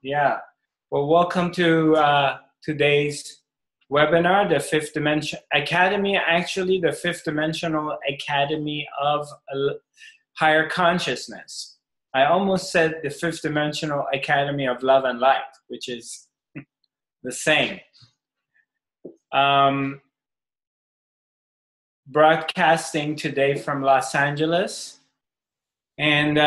Yeah. Well, welcome to today's webinar, the Fifth Dimension Academy, actually the Fifth Dimensional Academy of Higher Consciousness. I almost said the Fifth Dimensional Academy of Love and Light, which is the same. Broadcasting today from Los Angeles. And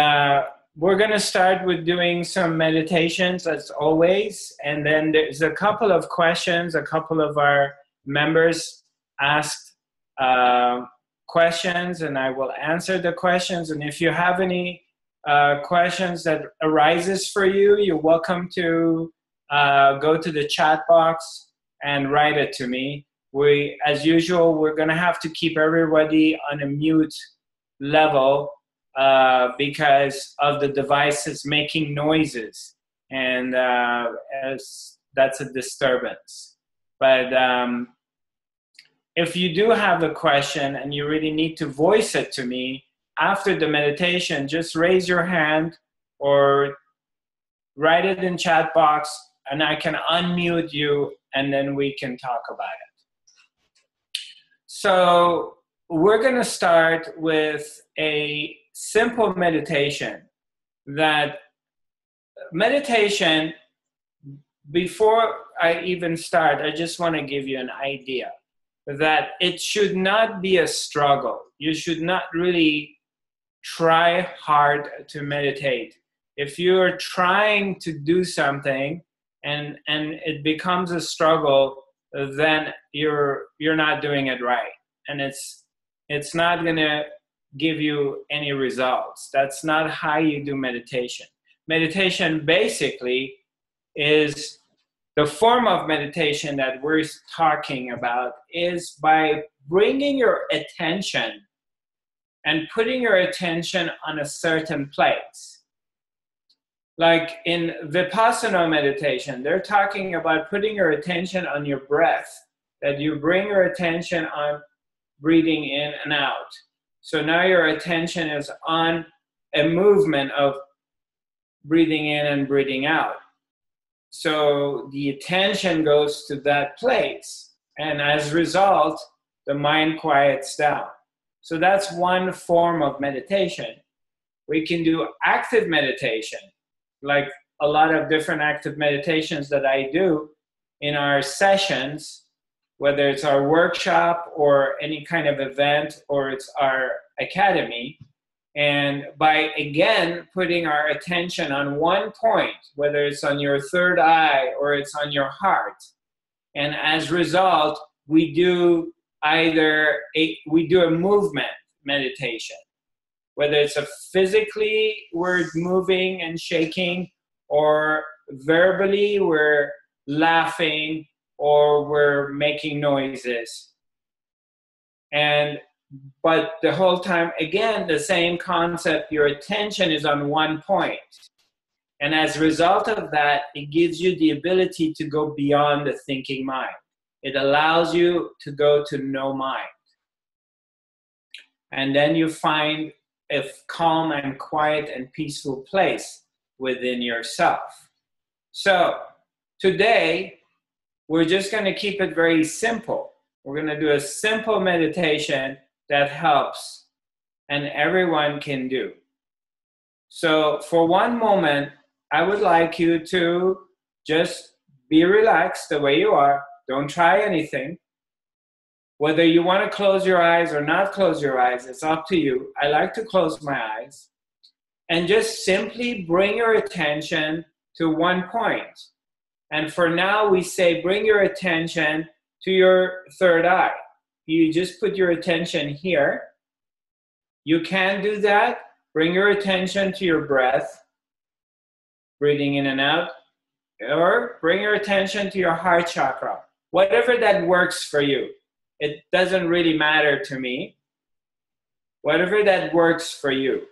we're going to start with doing some meditations as always. And then there's a couple of questions. A couple of our members asked questions, and I will answer the questions. And if you have any questions that arises for you, you're welcome to go to the chat box and write it to me. As usual, we're going to have to keep everybody on a mute level because of the devices making noises, and as that's a disturbance. But if you do have a question and you really need to voice it to me after the meditation, just raise your hand or write it in chat box, and I can unmute you, and then we can talk about it. So we're going to start with a simple meditation. Before I even start, I just want to give you an idea that it should not be a struggle. You should not really try hard to meditate. If you're trying to do something and it becomes a struggle, then you're not doing it right, and it's not going to give you any results. That's not how you do meditation. Meditation basically is the form of meditation that we're talking about is by bringing your attention and putting your attention on a certain place. Like in Vipassana meditation, they're talking about putting your attention on your breath, that you bring your attention on breathing in and out. So now your attention is on a movement of breathing in and breathing out. So the attention goes to that place, and as a result, the mind quiets down. So that's one form of meditation. We can do active meditation, like a lot of different active meditations that I do in our sessions, whether it's our workshop or any kind of event, or it's our academy. And by, again, putting our attention on one point, whether it's on your third eye or it's on your heart, and as a result, we do a movement meditation. Whether it's physically we're moving and shaking, or verbally we're laughing, or we're making noises. But the whole time, again, the same concept, your attention is on one point. And as a result of that, it gives you the ability to go beyond the thinking mind. It allows you to go to no mind. And then you find a calm and quiet and peaceful place within yourself. So today, we're just going to keep it very simple. We're going to do a simple meditation that helps and everyone can do. So for one moment, I would like you to just be relaxed the way you are. Don't try anything. Whether you want to close your eyes or not close your eyes, it's up to you. I like to close my eyes. And just simply bring your attention to one point. And for now, we say bring your attention to your third eye. You just put your attention here. You can do that. Bring your attention to your breath, breathing in and out. Or bring your attention to your heart chakra. Whatever that works for you. It doesn't really matter to me. Whatever that works for you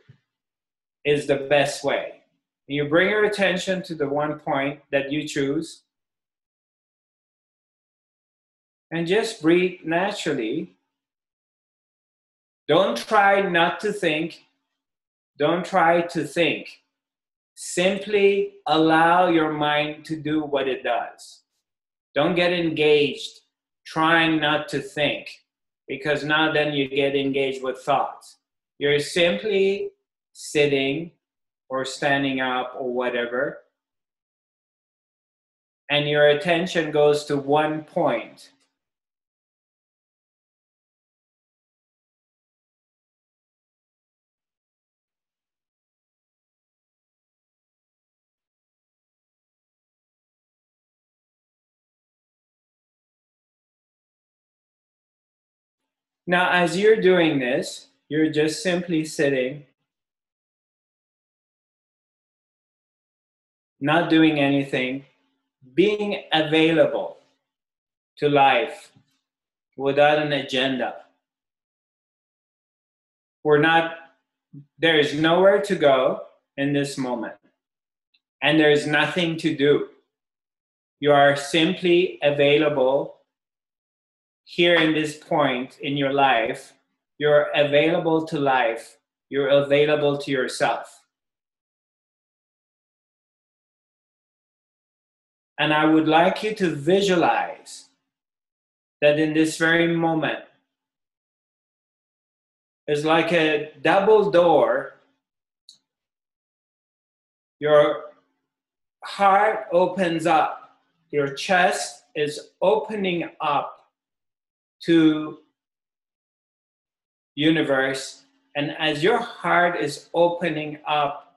is the best way. You bring your attention to the one point that you choose. And just breathe naturally. Don't try not to think. Don't try to think. Simply allow your mind to do what it does. Don't get engaged trying not to think, because now then you get engaged with thoughts. You're simply sitting or standing up or whatever, and your attention goes to one point. Now, as you're doing this, you're just simply sitting, not doing anything, being available to life without an agenda. There is nowhere to go in this moment, and there is nothing to do. You are simply available here in this point in your life. You're available to life. You're available to yourself. And I would like you to visualize that in this very moment is like a double door. Your heart opens up. Your chest is opening up to universe. And as your heart is opening up,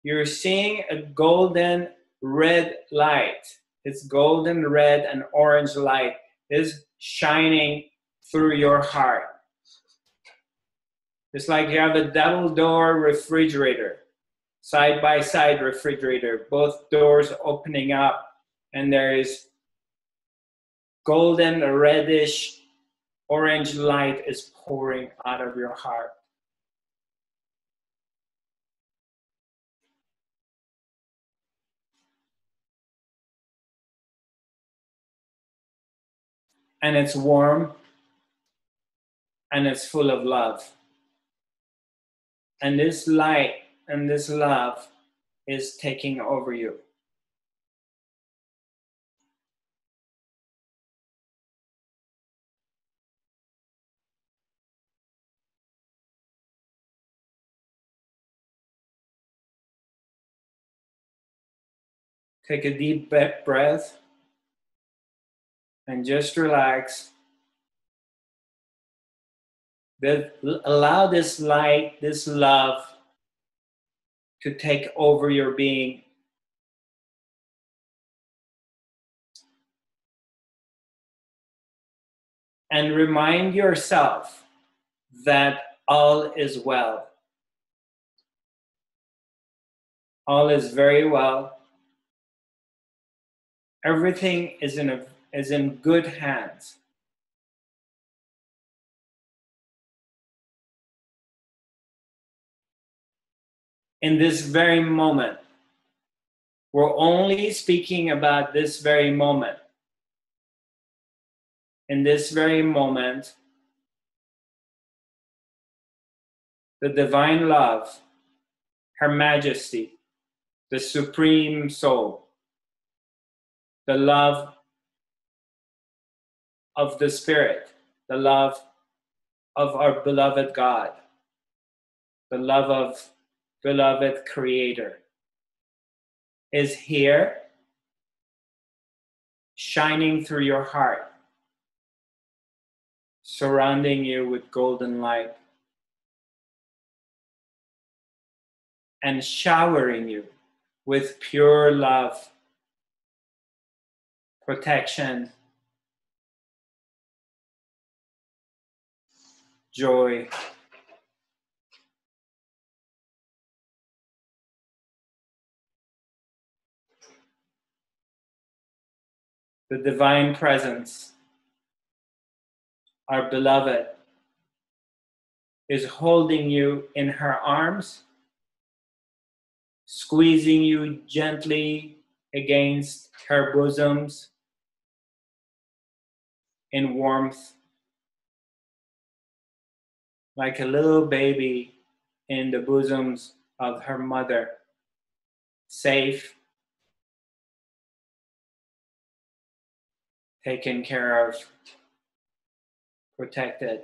you're seeing a golden red light. It's golden red and orange light is shining through your heart. It's like you have a double door refrigerator, side by side refrigerator, both doors opening up, and there is golden reddish orange light is pouring out of your heart. And it's warm and it's full of love. And this light and this love is taking over you. Take a deep breath and just relax. Allow this light, this love to take over your being. And remind yourself that all is well. All is very well. Everything is in good hands. In this very moment, we're only speaking about this very moment. In this very moment, the divine love, Her Majesty, the Supreme Soul, the love of the Spirit, the love of our beloved God, the love of beloved Creator, is here, shining through your heart, surrounding you with golden light, and showering you with pure love, protection, joy. The divine presence, our beloved, is holding you in her arms, squeezing you gently against her bosoms in warmth, like a little baby in the bosoms of her mother. safe, taken care of, protected.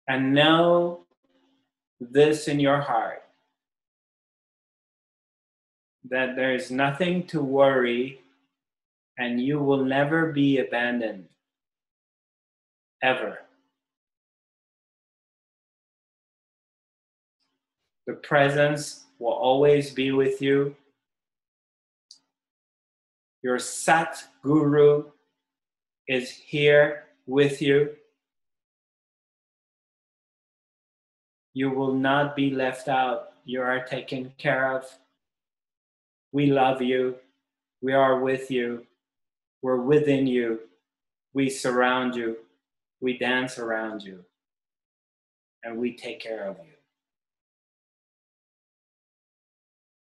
And know this in your heart, that there is nothing to worry and you will never be abandoned, ever. The presence will always be with you. Your Sat Guru is here with you. You will not be left out. You are taken care of. We love you. We are with you. We're within you. We surround you. We dance around you. And we take care of you.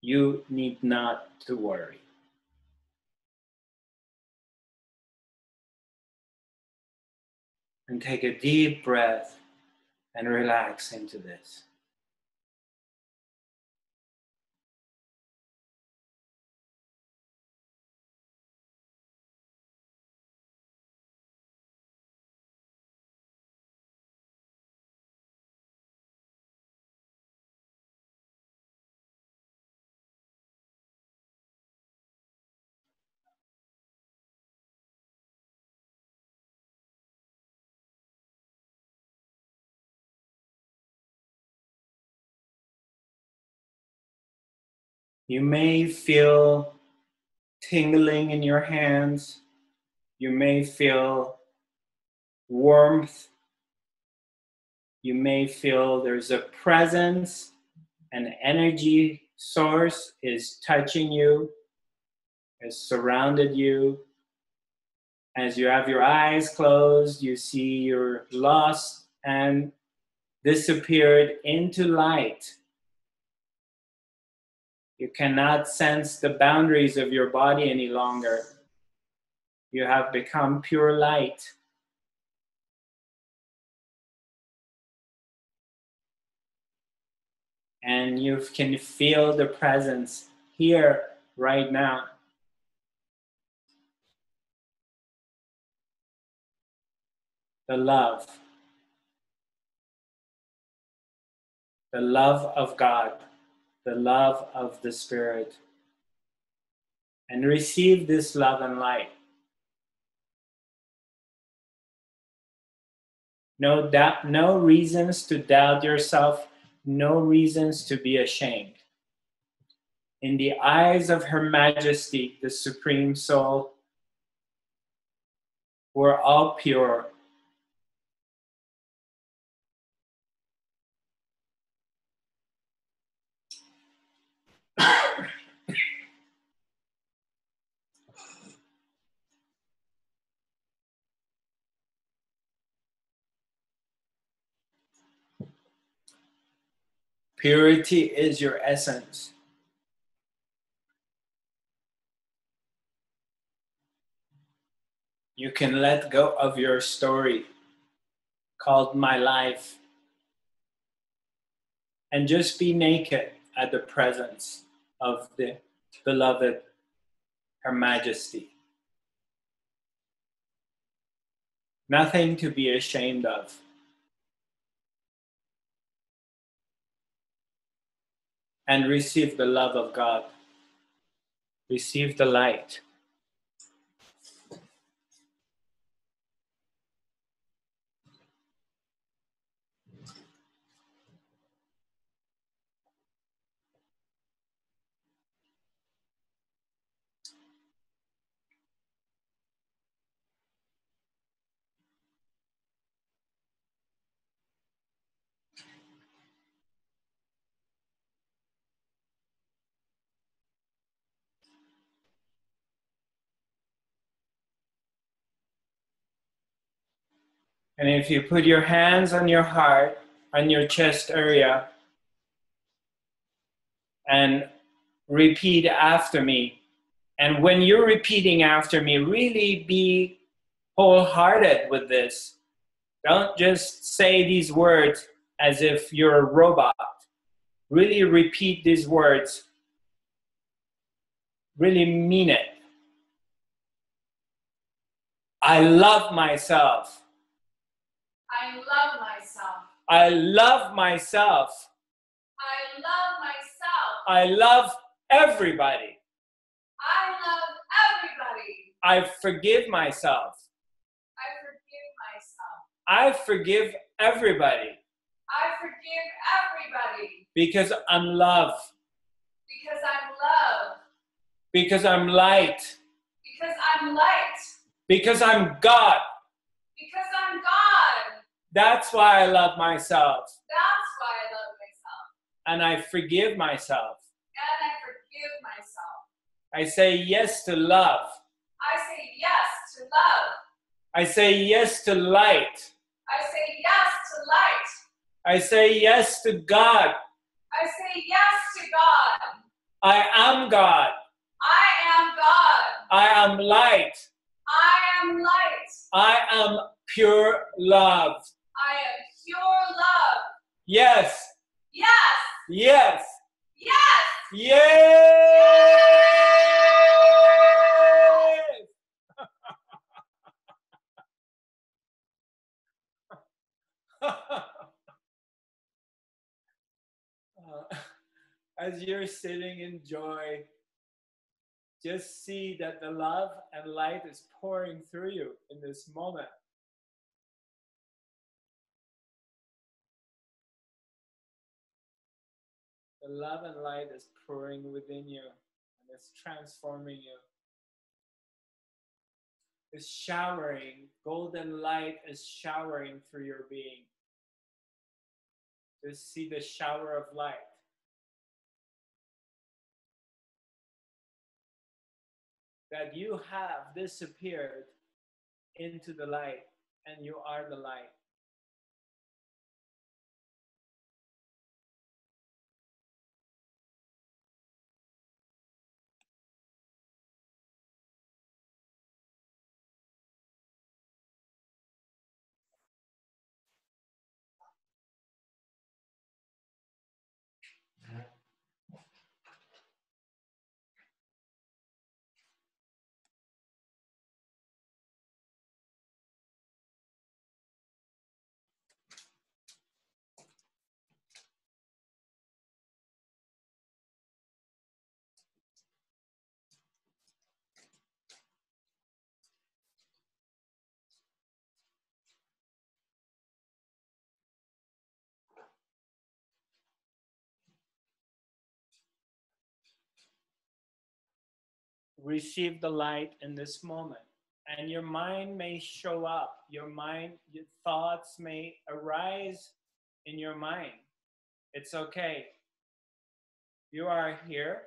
You need not to worry. And take a deep breath and relax into this. You may feel tingling in your hands. You may feel warmth. You may feel there's a presence, an energy source is touching you, has surrounded you. As you have your eyes closed, you see you're lost and disappeared into light. You cannot sense the boundaries of your body any longer. You have become pure light. And you can feel the presence here right now. The love of God, the love of the Spirit. And receive this love and light. No doubt, no reasons to doubt yourself, no reasons to be ashamed. In the eyes of Her Majesty, the Supreme Soul, we're all pure. Purity is your essence. You can let go of your story called My Life and just be naked at the presence of the beloved Her Majesty. Nothing to be ashamed of. And receive the love of God. Receive the light. And if you put your hands on your heart, on your chest area, and repeat after me. And when you're repeating after me, really be wholehearted with this. Don't just say these words as if you're a robot. Really repeat these words. Really mean it. I love myself. I love myself. I love myself. I love myself. I love everybody. I love everybody. I forgive myself. I forgive myself. I forgive everybody. I forgive everybody. Because I'm love. Because I'm love. Because I'm light. Because I'm light. Because I'm God. Because I'm God. That's why I love myself. That's why I love myself. And I forgive myself. And I forgive myself. I say yes to love. I say yes to love. I say yes to light. I say yes to light. I say yes to God. I say yes to God. I am God. I am God. I am light. I am light. I am pure love. I am pure love. Yes. Yes. Yes. Yes. Yes. As you're sitting in joy, just see that the love and light is pouring through you in this moment. The love and light is pouring within you and it's transforming you. It's showering, golden light is showering through your being. Just see the shower of light. That you have disappeared into the light and you are the light. Receive the light in this moment. And your mind may show up. Your thoughts may arise in your mind. It's okay. You are here.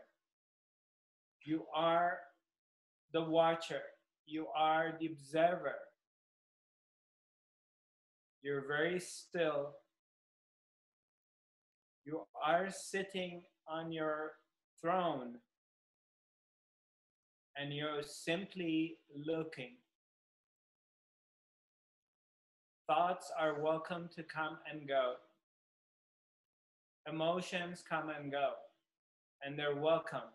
You are the watcher. You are the observer. You're very still. You are sitting on your throne. And you're simply looking. Thoughts are welcome to come and go. Emotions come and go. And they're welcome.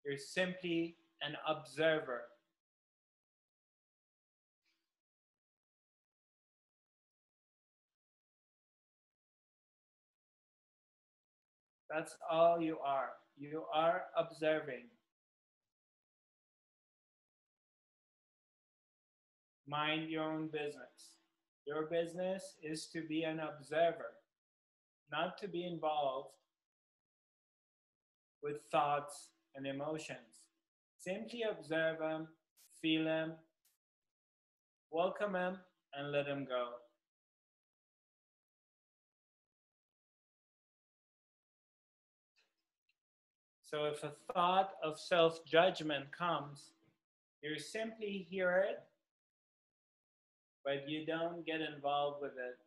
You're simply an observer. That's all you are. You are observing. Mind your own business. Your business is to be an observer, not to be involved with thoughts and emotions. Simply observe them, feel them, welcome them, and let them go. So if a thought of self-judgment comes, you simply hear it, but you don't get involved with it.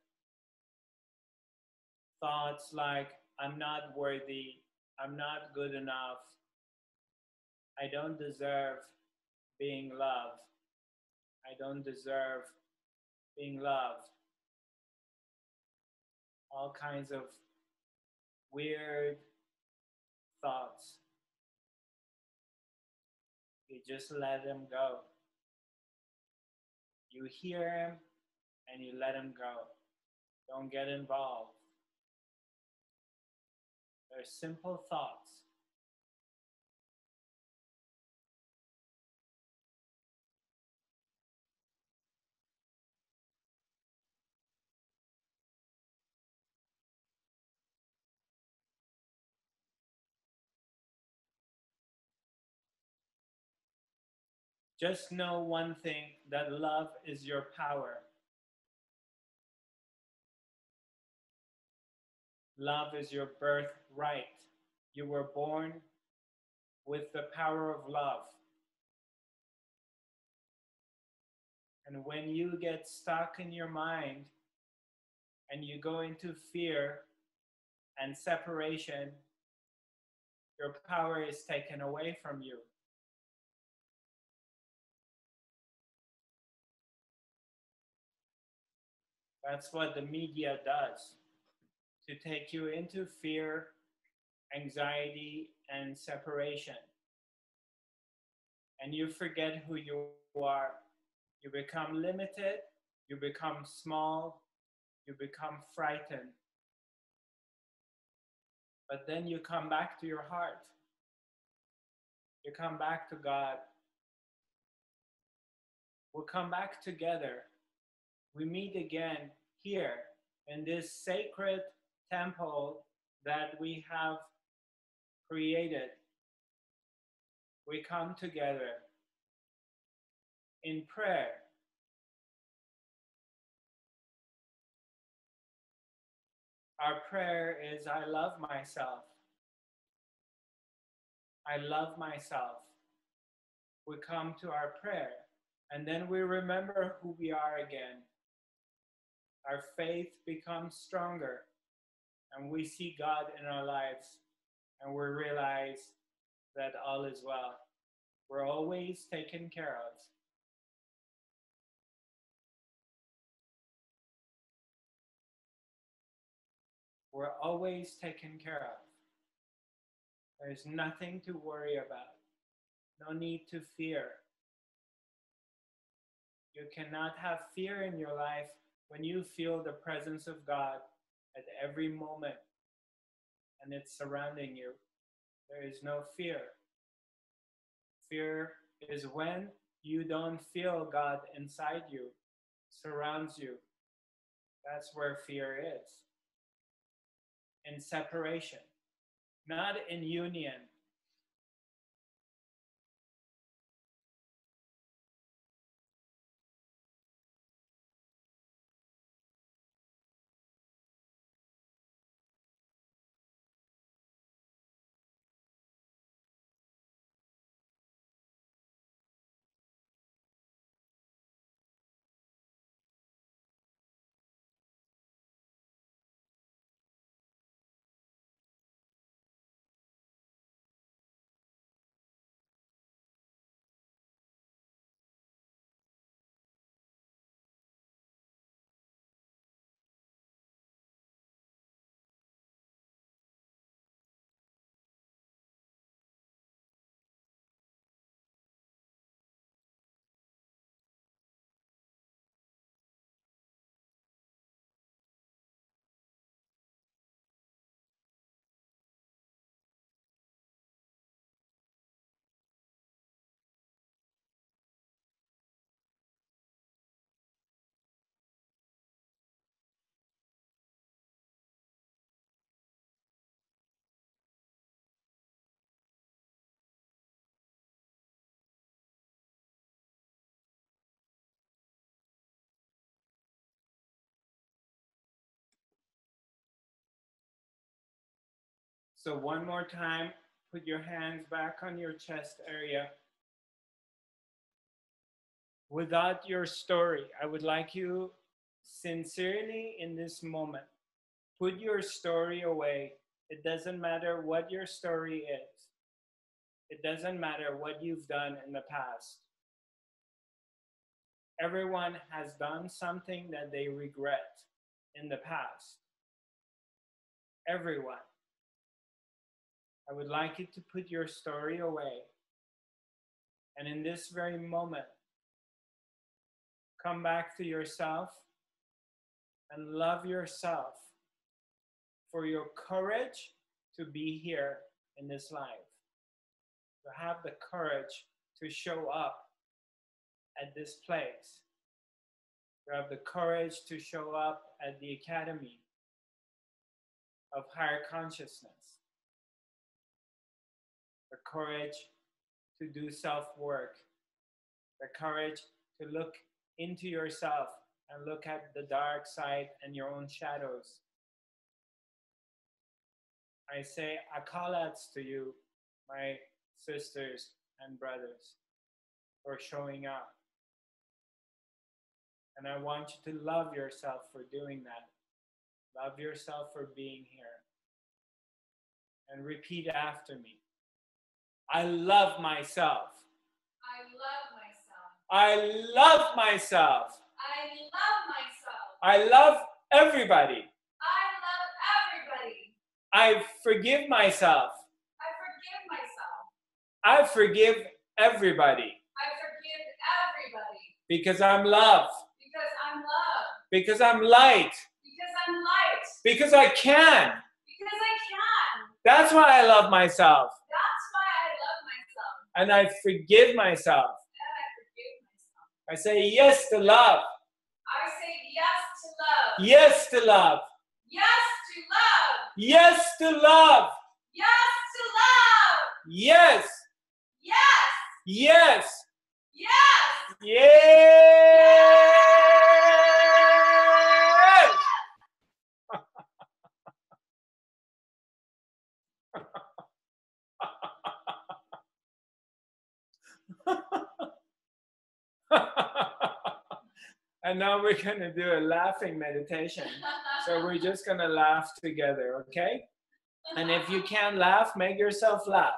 Thoughts like, I'm not worthy, I'm not good enough, I don't deserve being loved, I don't deserve being loved. All kinds of weird thoughts. You just let them go. You hear him and you let him go. Don't get involved. They're simple thoughts. Just know one thing, that love is your power. Love is your birthright. You were born with the power of love. And when you get stuck in your mind and you go into fear and separation, your power is taken away from you. That's what the media does, to take you into fear, anxiety, and separation. And you forget who you are. You become limited, you become small, you become frightened. But then you come back to your heart. You come back to God. We'll come back together. We meet again here in this sacred temple that we have created. We come together in prayer. Our prayer is, I love myself. I love myself. We come to our prayer and then we remember who we are again. Our faith becomes stronger and we see God in our lives and we realize that all is well. We're always taken care of. We're always taken care of. There's nothing to worry about. No need to fear. You cannot have fear in your life when you feel the presence of God at every moment and it's surrounding you. There is no fear. Fear is when you don't feel God inside you, surrounds you. That's where fear is. In separation, not in union. So one more time, put your hands back on your chest area. Without your story, I would like you sincerely in this moment, put your story away. It doesn't matter what your story is. It doesn't matter what you've done in the past. Everyone has done something that they regret in the past. Everyone. I would like you to put your story away. And in this very moment, come back to yourself and love yourself for your courage to be here in this life. To have the courage to show up at this place. To have the courage to show up at the Academy of Higher Consciousness. The courage to do self-work. The courage to look into yourself and look at the dark side and your own shadows. I say akalats to you, my sisters and brothers, for showing up. And I want you to love yourself for doing that. Love yourself for being here. And repeat after me. I love myself. I love myself. I love myself. I love myself. I love everybody. I love everybody. I forgive myself. I forgive myself. I forgive everybody. I forgive everybody. Because I'm love. Because I'm love. Because I'm light. Because I'm light. Because I can. Because I can. That's why I love myself. That's why I love myself. And I forgive myself. And I forgive myself. I say yes to love. I say yes to love. Yes to love. Yes to love. Yes to love. Yes to love. Yes. Yes. Yes. Yes. Yes. And now we're going to do a laughing meditation. So we're just going to laugh together, okay? And if you can't laugh, make yourself laugh.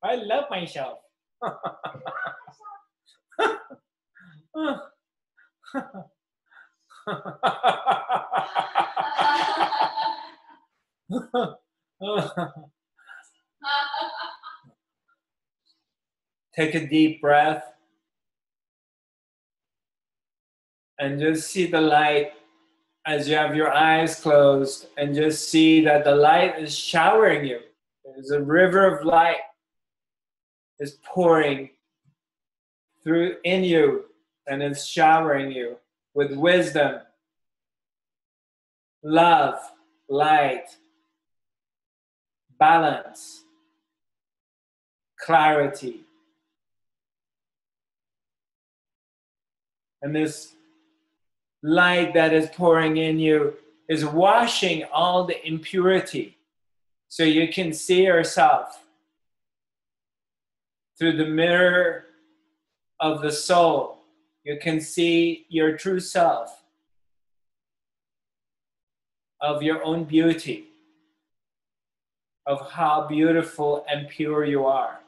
I love myself. Take a deep breath and just see the light as you have your eyes closed, and just see that the light is showering you. There's a river of light is pouring through in you, and it's showering you with wisdom, love, light, balance, clarity. And this light that is pouring in you is washing all the impurity, so you can see yourself through the mirror of the soul. You can see your true self, of your own beauty, of how beautiful and pure you are.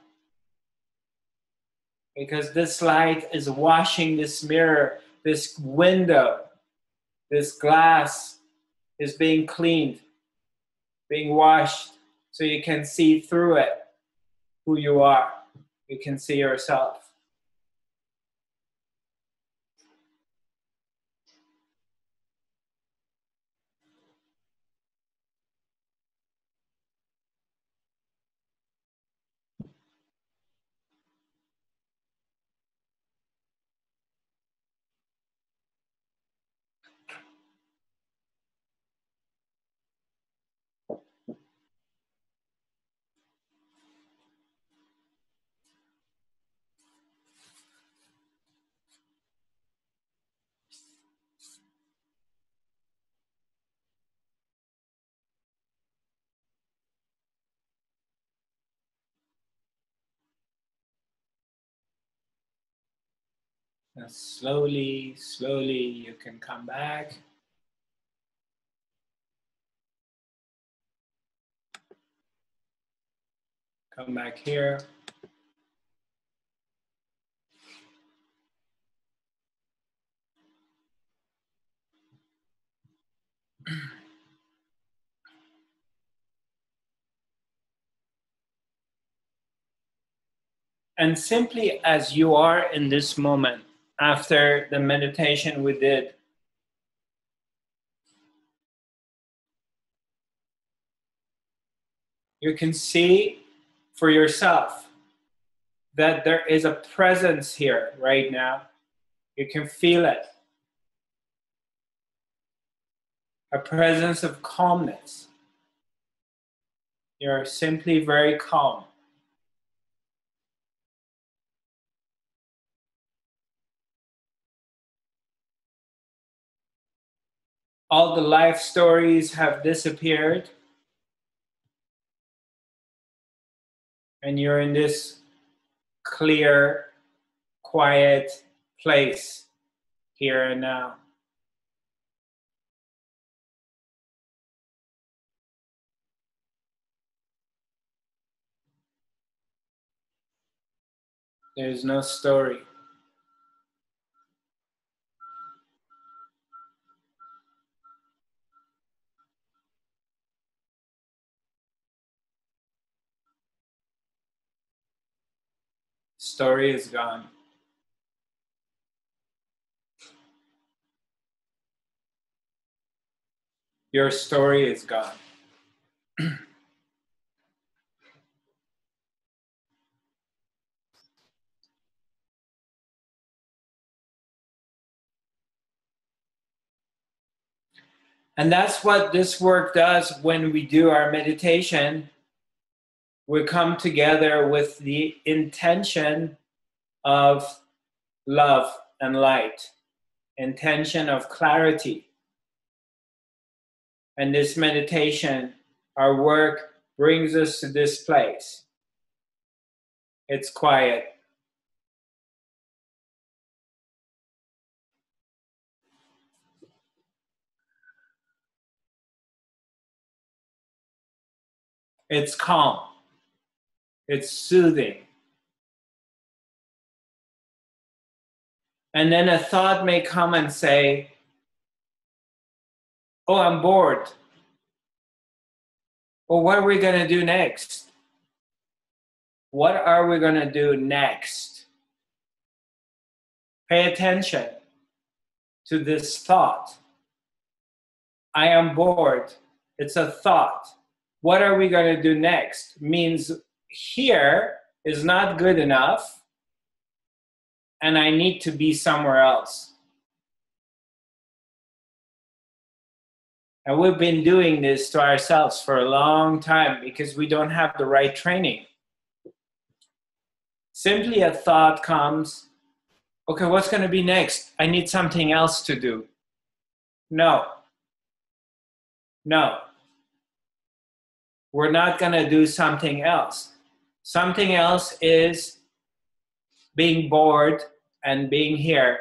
because this light is washing this mirror, this window, this glass is being cleaned, being washed, so you can see through it who you are. You can see yourself. And slowly, slowly, you can come back. Come back here. And simply as you are in this moment, after the meditation we did, you can see for yourself that there is a presence here right now. You can feel it. A presence of calmness. You're simply very calm. All the life stories have disappeared. And you're in this clear, quiet place here and now. There's no story. Story is gone. Your story is gone. And that's what this work does when we do our meditation. We come together with the intention of love and light, intention of clarity. And this meditation, our work, brings us to this place. It's quiet. It's calm. It's soothing. And then a thought may come and say, oh, I'm bored. Well, what are we going to do next? What are we going to do next? Pay attention to this thought. I am bored. It's a thought. What are we going to do next? Means here is not good enough, and I need to be somewhere else. And we've been doing this to ourselves for a long time because we don't have the right training. Simply a thought comes, okay, what's going to be next? I need something else to do. No. No. We're not going to do something else. Something else is being bored and being here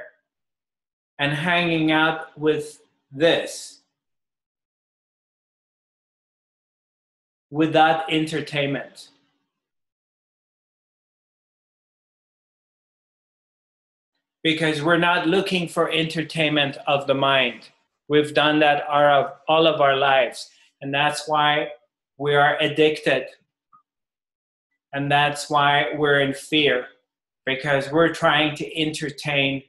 and hanging out with this, with that entertainment. because we're not looking for entertainment of the mind. We've done that all of our lives. And that's why we are addicted. And that's why we're in fear, because we're trying to entertain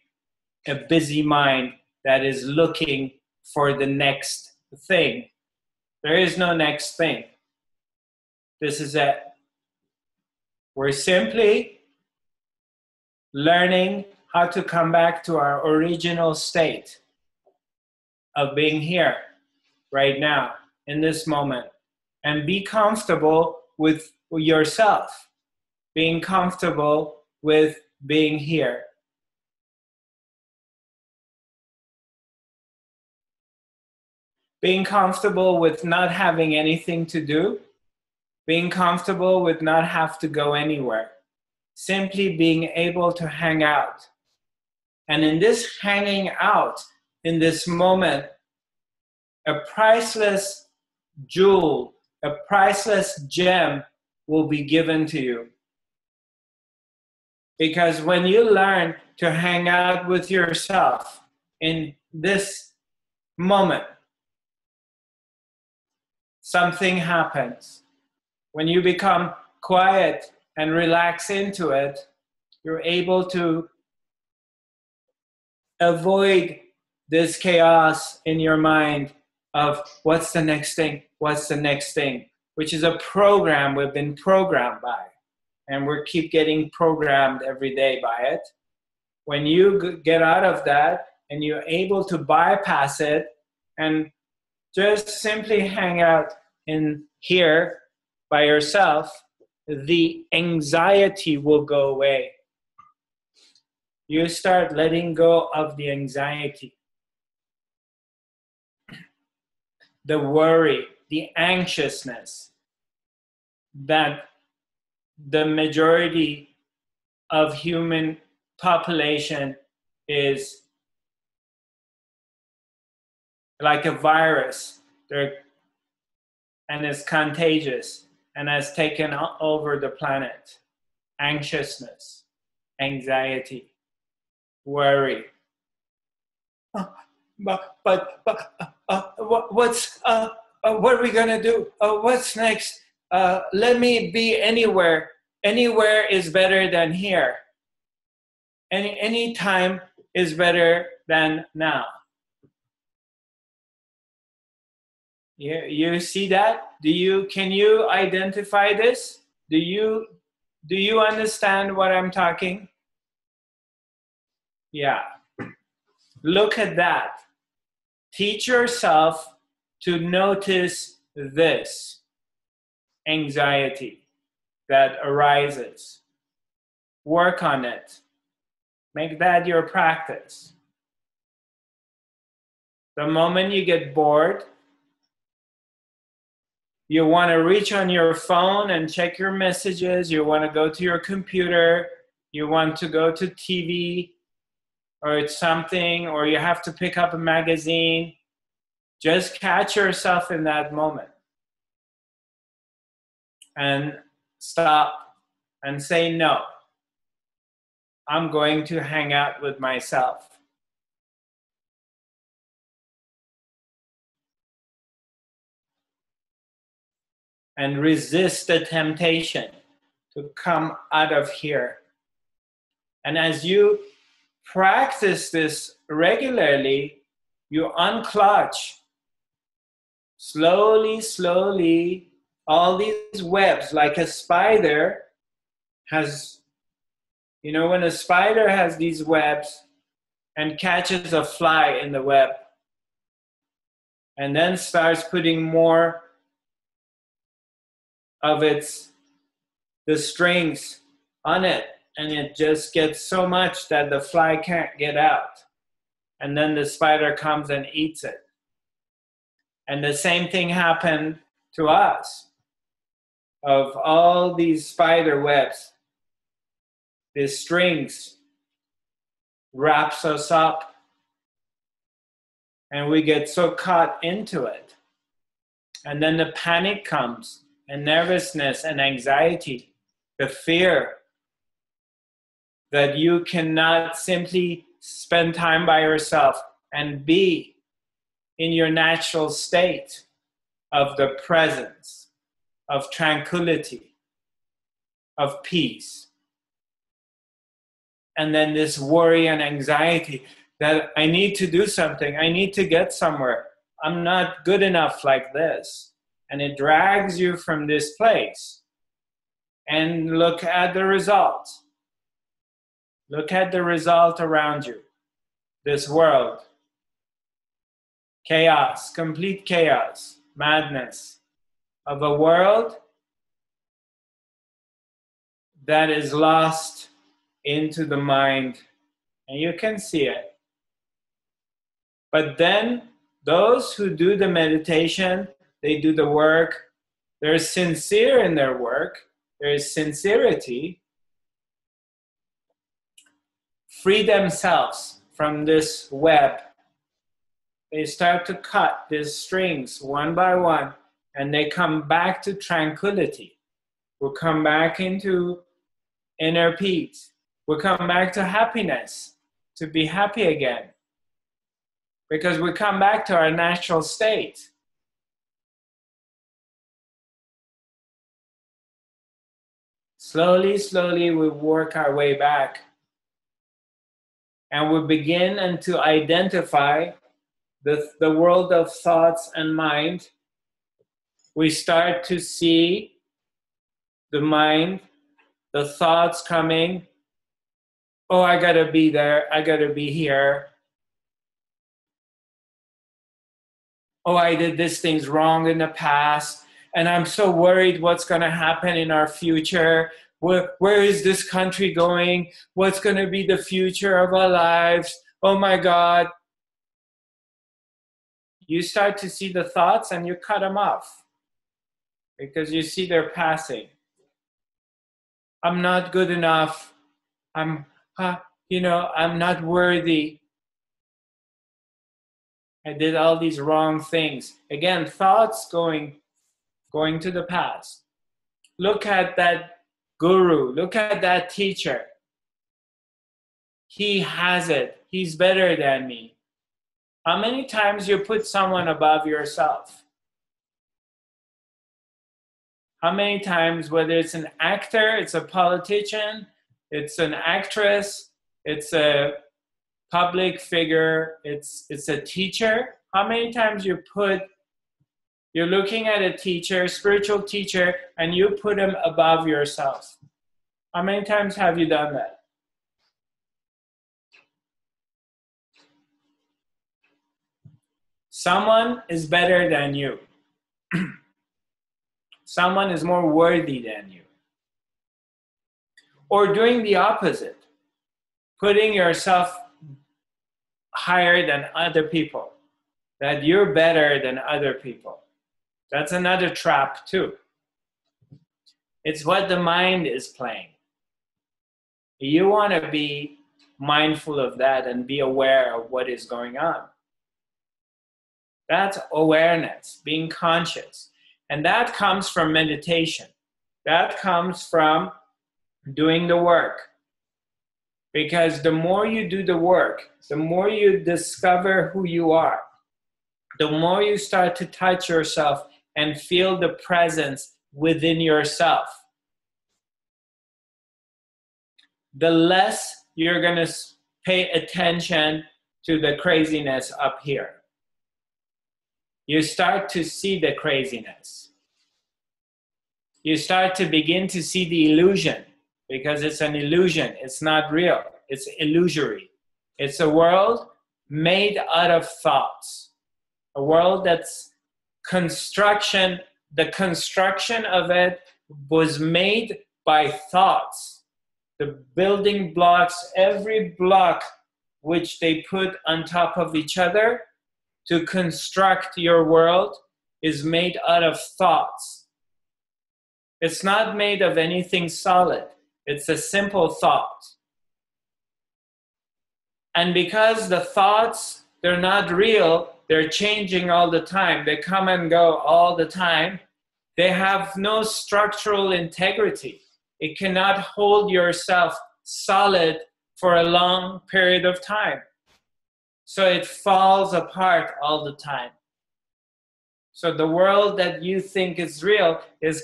a busy mind that is looking for the next thing. There is no next thing. This is it. We're simply learning how to come back to our original state of being here right now in this moment, and be comfortable with yourself, being comfortable with being here. Being comfortable with not having anything to do, being comfortable with not have to go anywhere, simply being able to hang out. And in this hanging out, in this moment, a priceless jewel, a priceless gem will be given to you. Because when you learn to hang out with yourself in this moment, something happens. When you become quiet and relax into it, you're able to avoid this chaos in your mind of what's the next thing, what's the next thing, which is a program we've been programmed by. And we keep getting programmed every day by it. When you get out of that and you're able to bypass it and just simply hang out in here by yourself, the anxiety will go away. You start letting go of the anxiety, the worry, the anxiousness that the majority of human population is like a virus, and is contagious and has taken over the planet. Anxiousness, anxiety, worry. What are we gonna do? What's next? Let me be anywhere. Anywhere is better than here. Any time is better than now. You see that? Can you identify this? Do you understand what I'm talking? Yeah. Look at that. Teach yourself to notice this anxiety that arises. Work on it. Make that your practice. The moment you get bored, you want to reach on your phone and check your messages, you want to go to your computer, you want to go to TV or it's something, or you have to pick up a magazine, just catch yourself in that moment and stop and say, no, I'm going to hang out with myself. And resist the temptation to come out of here. And as you practice this regularly, you unclutch slowly, slowly, all these webs, like a spider has, when a spider has these webs and catches a fly in the web and then starts putting more of the strings on it, and it just gets so much that the fly can't get out, and then the spider comes and eats it. And the same thing happened to us. Of all these spider webs, the strings wraps us up and we get so caught into it, and then the panic comes, and nervousness and anxiety, the fear that you cannot simply spend time by yourself and be in your natural state of the presence, of tranquility, of peace. And then this worry and anxiety that I need to do something, I need to get somewhere, I'm not good enough like this. And it drags you from this place. And look at the result. Look at the result around you. This world. Chaos, complete chaos, madness of a world that is lost into the mind. And you can see it. But then those who do the meditation, they do the work, they're sincere in their work, there is sincerity, free themselves from this web. They start to cut these strings one by one, and they come back to tranquility. We'll come back into inner peace. We'll come back to happiness, to be happy again. Because we come back to our natural state. Slowly, slowly, we work our way back. And we begin to identify the world of thoughts and mind. We start to see the mind, the thoughts coming. Oh, I gotta be there, I gotta be here. Oh, I did these things wrong in the past, and I'm so worried what's gonna happen in our future. Where is this country going? What's gonna be the future of our lives? Oh my God. You start to see the thoughts and you cut them off because you see they're passing. I'm not good enough. I'm not worthy. I did all these wrong things. Again, thoughts going to the past. Look at that guru. Look at that teacher. He has it. He's better than me. How many times you put someone above yourself? How many times, whether it's an actor, it's a politician, it's an actress, it's a public figure, it's a teacher, how many times you're looking at a teacher, spiritual teacher, and you put him above yourself? How many times have you done that? Someone is better than you. Someone is more worthy than you. Or doing the opposite, putting yourself higher than other people, that you're better than other people. That's another trap too. It's what the mind is playing. You want to be mindful of that and be aware of what is going on. That's awareness, being conscious. And that comes from meditation. That comes from doing the work. Because the more you do the work, the more you discover who you are, the more you start to touch yourself and feel the presence within yourself, the less you're going to pay attention to the craziness up here. You start to see the craziness. You start to begin to see the illusion, because it's an illusion. It's not real. It's illusory. It's a world made out of thoughts. A world that's construction, the construction of it was made by thoughts. The building blocks, every block which they put on top of each other to construct your world is made out of thoughts. It's not made of anything solid. It's a simple thought. And because the thoughts, they're not real, they're changing all the time. They come and go all the time. They have no structural integrity. It cannot hold yourself solid for a long period of time. So it falls apart all the time. So the world that you think is real is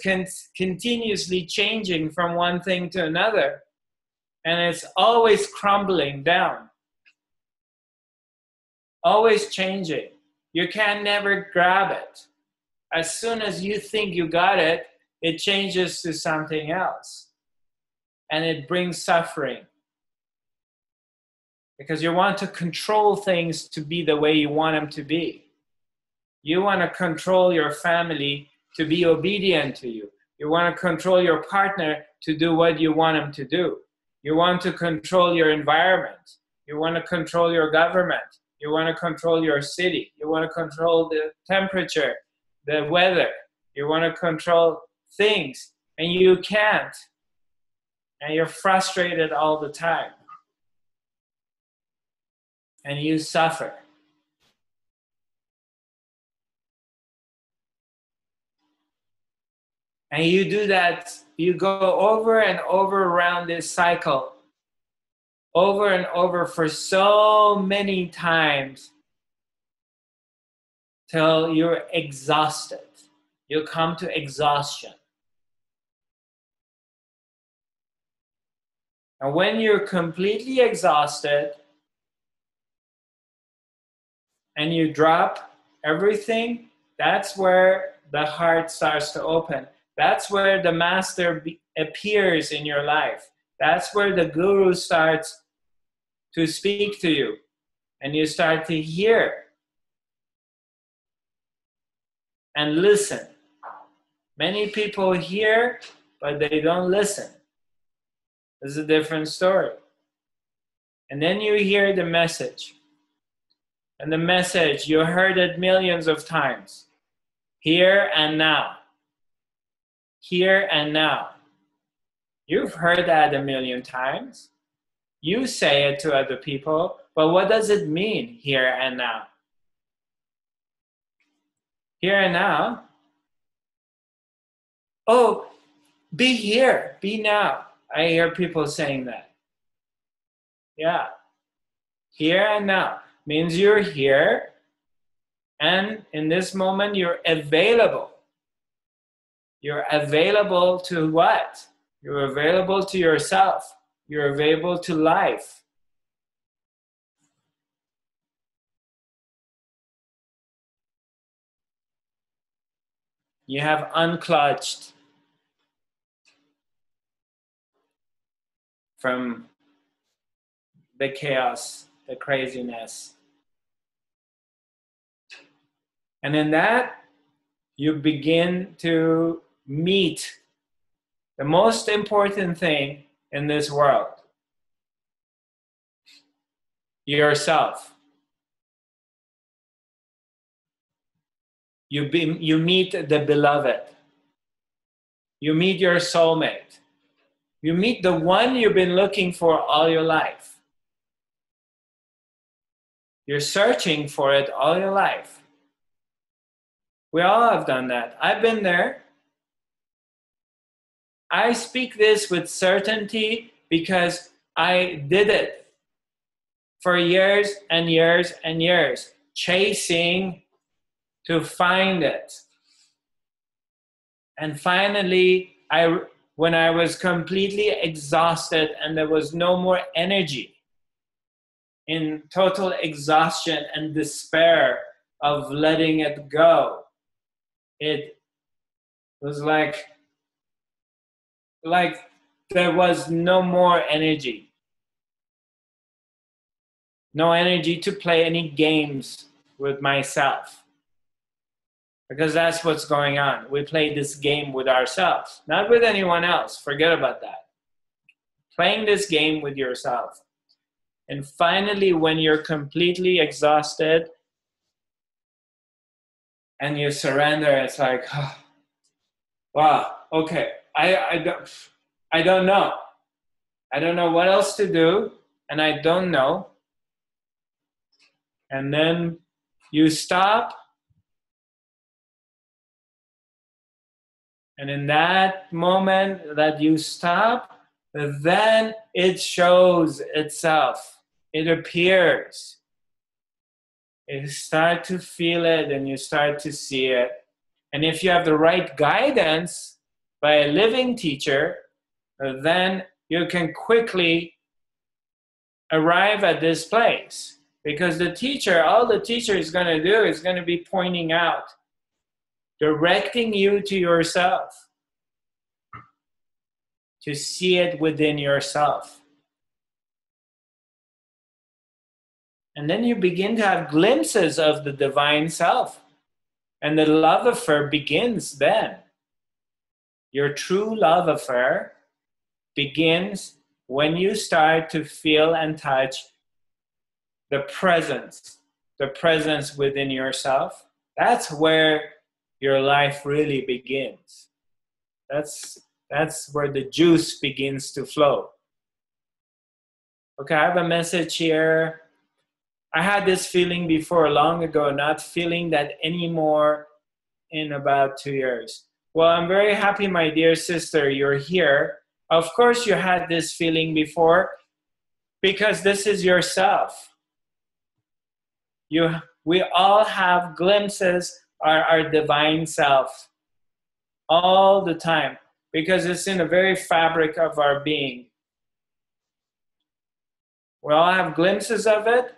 continuously changing from one thing to another. And it's always crumbling down. Always changing. You can never grab it. As soon as you think you got it, it changes to something else. And it brings suffering. Because you want to control things to be the way you want them to be. You want to control your family to be obedient to you. You want to control your partner to do what you want them to do. You want to control your environment. You want to control your government. You want to control your city. You want to control the temperature, the weather. You want to control things, and you can't. And you're frustrated all the time. And you suffer. And you do that, you go over and over around this cycle, over and over for so many times, till you're exhausted. You come to exhaustion. And when you're completely exhausted, and you drop everything, that's where the heart starts to open. That's where the master appears in your life. That's where the guru starts to speak to you. And you start to hear and listen. Many people hear, but they don't listen. This is a different story. And then you hear the message. And the message, you heard it millions of times. Here and now. Here and now. You've heard that a million times. You say it to other people, but what does it mean, here and now? Here and now? Oh, be here, be now. I hear people saying that. Yeah. Here and now means you're here, and in this moment you're available. You're available to what? You're available to yourself. You're available to life. You have unclutched from the chaos, the craziness. And in that, you begin to meet the most important thing in this world. Yourself. You meet the beloved. You meet your soulmate. You meet the one you've been looking for all your life. You're searching for it all your life. We all have done that. I've been there. I speak this with certainty because I did it for years and years and years, chasing to find it. And finally, when I was completely exhausted and there was no more energy, in total exhaustion and despair of letting it go, it was like there was no more energy. No energy to play any games with myself. Because that's what's going on. We play this game with ourselves, not with anyone else. Forget about that. Playing this game with yourself. And finally, when you're completely exhausted and you surrender, it's like, oh, wow, okay, I don't know. I don't know what else to do, and I don't know. And then you stop. And in that moment that you stop, then it shows itself. It appears. You start to feel it and you start to see it. And if you have the right guidance by a living teacher, then you can quickly arrive at this place. Because the teacher, all the teacher is going to do is going to be pointing out, directing you to yourself, to see it within yourself. And then you begin to have glimpses of the divine self. And the love affair begins then. Your true love affair begins when you start to feel and touch the presence within yourself. That's where your life really begins. That's where the juice begins to flow. Okay, I have a message here. I had this feeling before long ago, not feeling that anymore in about 2 years. Well, I'm very happy, my dear sister, you're here. Of course you had this feeling before because this is yourself. We all have glimpses of our divine self all the time because it's in the very fabric of our being. We all have glimpses of it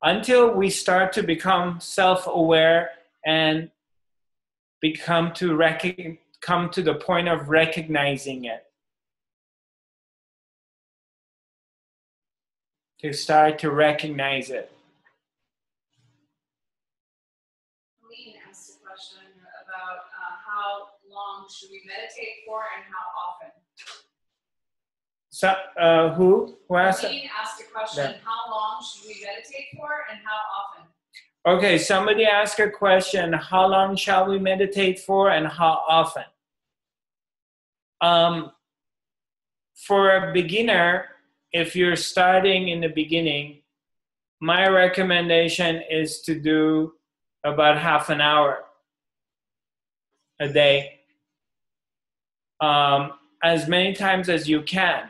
until we start to become self-aware and come to the point of recognizing it. To start to recognize it. Lean asked a question about how long should we meditate for and how often? So, who asked? Lean asked a question, Yeah. How long should we meditate for and how often? Okay, somebody asked a question, how long shall we meditate for and how often? For a beginner, if you're starting in the beginning, my recommendation is to do about half an hour a day, as many times as you can.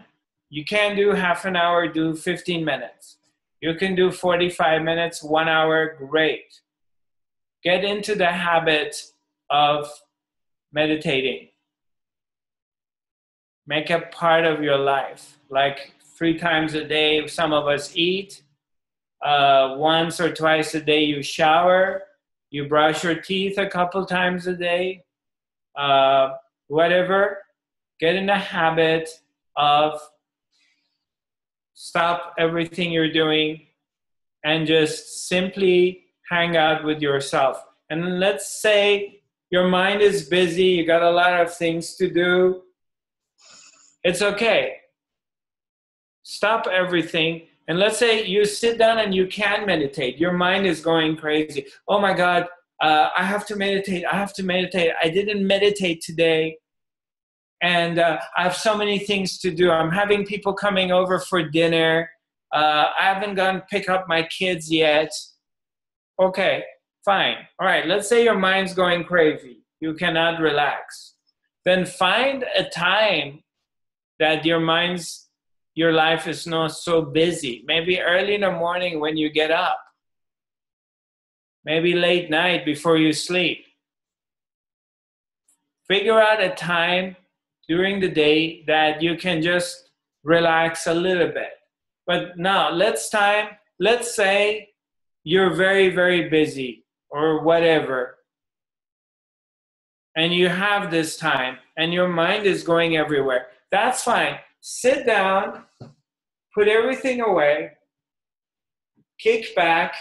You can do half an hour, do 15 minutes. You can do 45 minutes, 1 hour, great. Get into the habit of meditating. Make it part of your life. Like 3 times a day, some of us eat. Once or twice a day you shower. You brush your teeth a couple times a day. Whatever. Get in the habit of stop everything you're doing and just simply hang out with yourself. And let's say your mind is busy, you got a lot of things to do. It's okay. Stop everything. And let's say you sit down and you can meditate. Your mind is going crazy. Oh my God, I have to meditate. I didn't meditate today. And I have so many things to do. I'm having people coming over for dinner. I haven't gone pick up my kids yet. Okay, fine. All right, let's say your mind's going crazy. You cannot relax. Then find a time that your life is not so busy. Maybe early in the morning when you get up. Maybe late night before you sleep. Figure out a time during the day that you can just relax a little bit. But now, let's say you're very, very busy or whatever, and you have this time, and your mind is going everywhere. That's fine. Sit down, put everything away, kick back.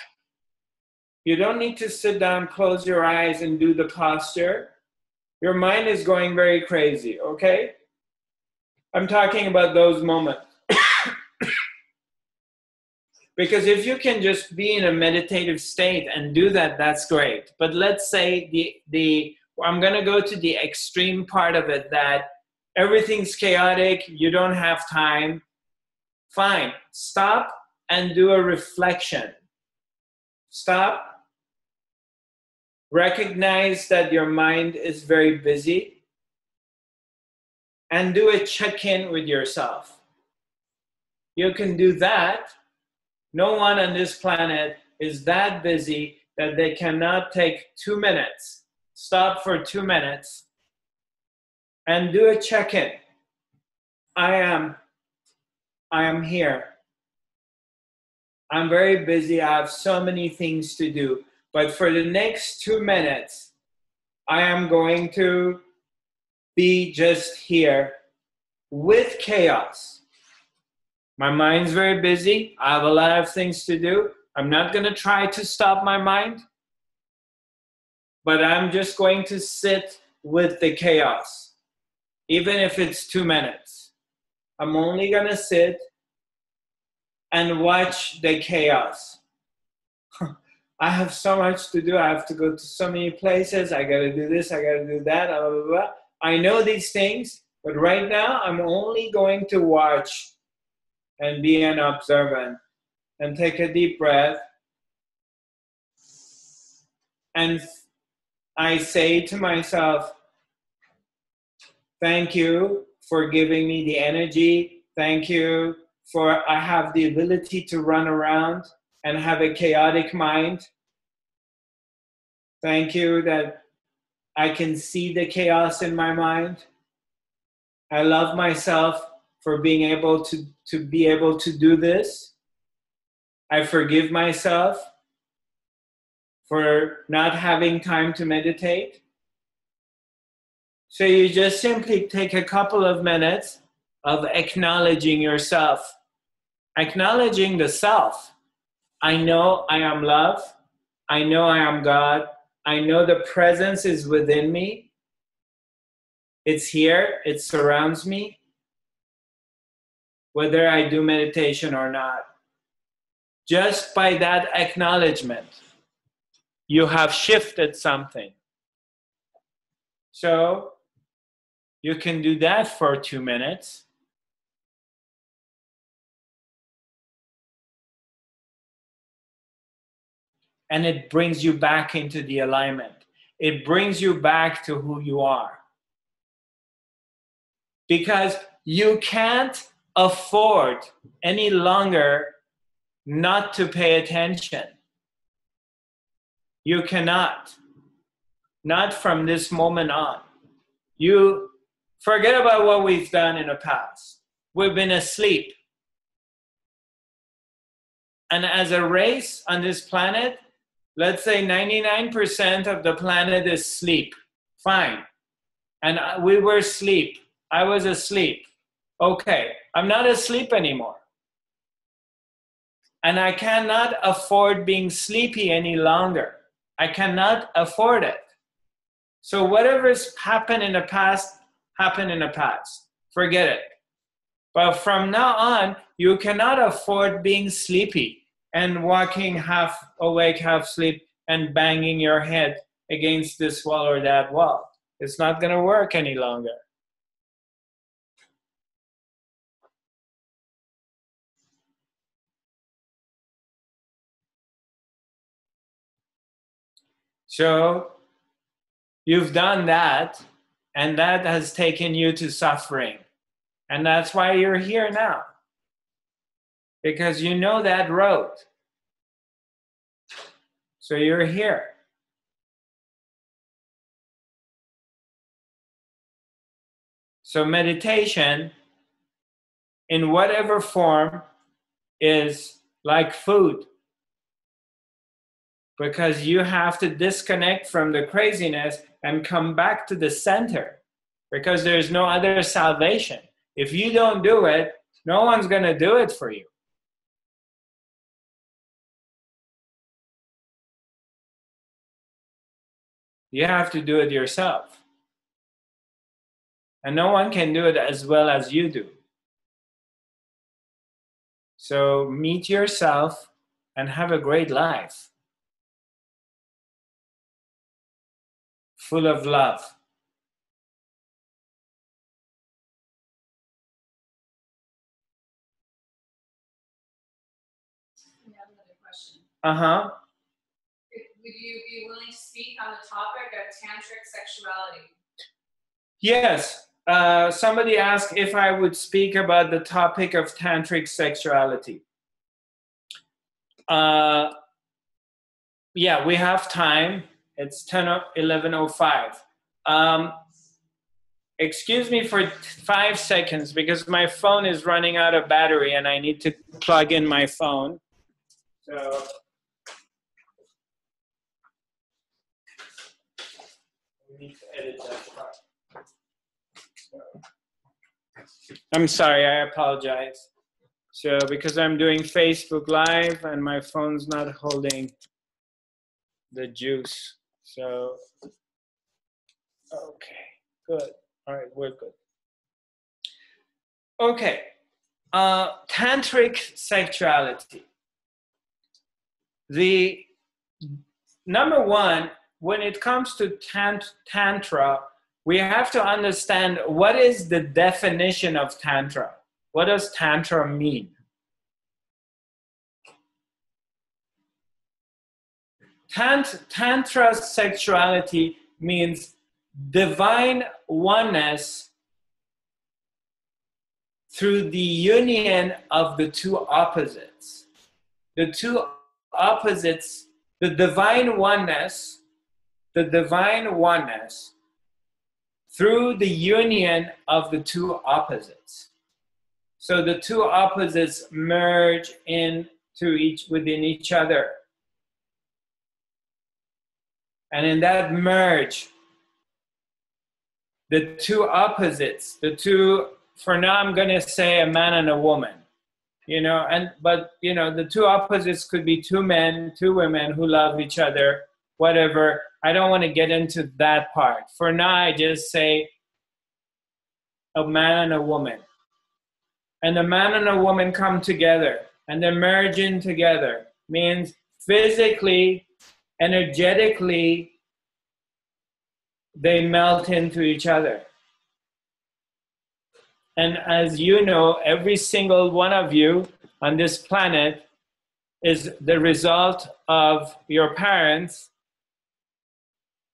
You don't need to sit down, close your eyes, and do the posture. Your mind is going very crazy, okay? I'm talking about those moments. Because if you can just be in a meditative state and do that, that's great. But let's say I'm going to go to the extreme part of it, that everything's chaotic, you don't have time. Fine. Stop and do a reflection. Stop. Recognize that your mind is very busy. and do a check-in with yourself. You can do that. No one on this planet is that busy that they cannot take 2 minutes, stop for 2 minutes, and do a check-in. I am here. I'm very busy. I have so many things to do. But for the next 2 minutes, I am going to be just here with chaos. My mind's very busy. I have a lot of things to do. I'm not going to try to stop my mind, but I'm just going to sit with the chaos, even if it's 2 minutes. I'm only going to sit and watch the chaos. I have so much to do. I have to go to so many places. I got to do this. I got to do that. Blah, blah, blah. I know these things, but right now I'm only going to watch and be an observant and take a deep breath. And I say to myself, thank you for giving me the energy. Thank you for I have the ability to run around and have a chaotic mind. Thank you that I can see the chaos in my mind. I love myself for being able to be able to do this. I forgive myself for not having time to meditate. So you just simply take a couple of minutes of acknowledging yourself, acknowledging the self. I know I am love. I know I am God. I know the presence is within me. It's here. It surrounds me, whether I do meditation or not. Just by that acknowledgement, you have shifted something. So you can do that for 2 minutes. And it brings you back into the alignment. It brings you back to who you are. Because you can't afford any longer not to pay attention. You cannot. Not from this moment on. You forget about what we've done in the past. We've been asleep. And as a race on this planet, let's say 99% of the planet is sleep. Fine. And we were asleep. I was asleep. Okay, I'm not asleep anymore. And I cannot afford being sleepy any longer. I cannot afford it. So whatever's happened in the past, happened in the past. Forget it. But from now on, you cannot afford being sleepy and walking half awake, half asleep, and banging your head against this wall or that wall. It's not going to work any longer. So you've done that, and that has taken you to suffering. And that's why you're here now. Because you know that road. So you're here. So meditation, in whatever form, is like food. Because you have to disconnect from the craziness and come back to the center. Because there's no other salvation. If you don't do it, no one's going to do it for you. You have to do it yourself. And no one can do it as well as you do. So meet yourself and have a great life. Full of love. We have another question. Uh-huh. Would you be willing to speak on the topic of Tantric Sexuality? Yes. Somebody asked if I would speak about the topic of tantric sexuality. Yeah, we have time. It's 11:05. Excuse me for 5 seconds because my phone is running out of battery and I need to plug in my phone. So we need to edit that part. I'm sorry, I apologize. So because I'm doing Facebook Live and my phone's not holding the juice. So, okay, good. All right, we're good. Okay, tantric sexuality. The number one, when it comes to tantra, we have to understand what is the definition of tantra. What does tantra mean? Tantra sexuality means divine oneness through the union of the two opposites. The two opposites, the divine oneness through the union of the two opposites. So the two opposites merge within each other. And in that merge, the two opposites, for now I'm going to say a man and a woman, but the two opposites could be two men, two women who love each other, whatever. I don't want to get into that part. For now, I just say a man and a woman. And the man and a woman come together and they're merging together. Means physically, energetically, they melt into each other. And as you know, every single one of you on this planet is the result of your parents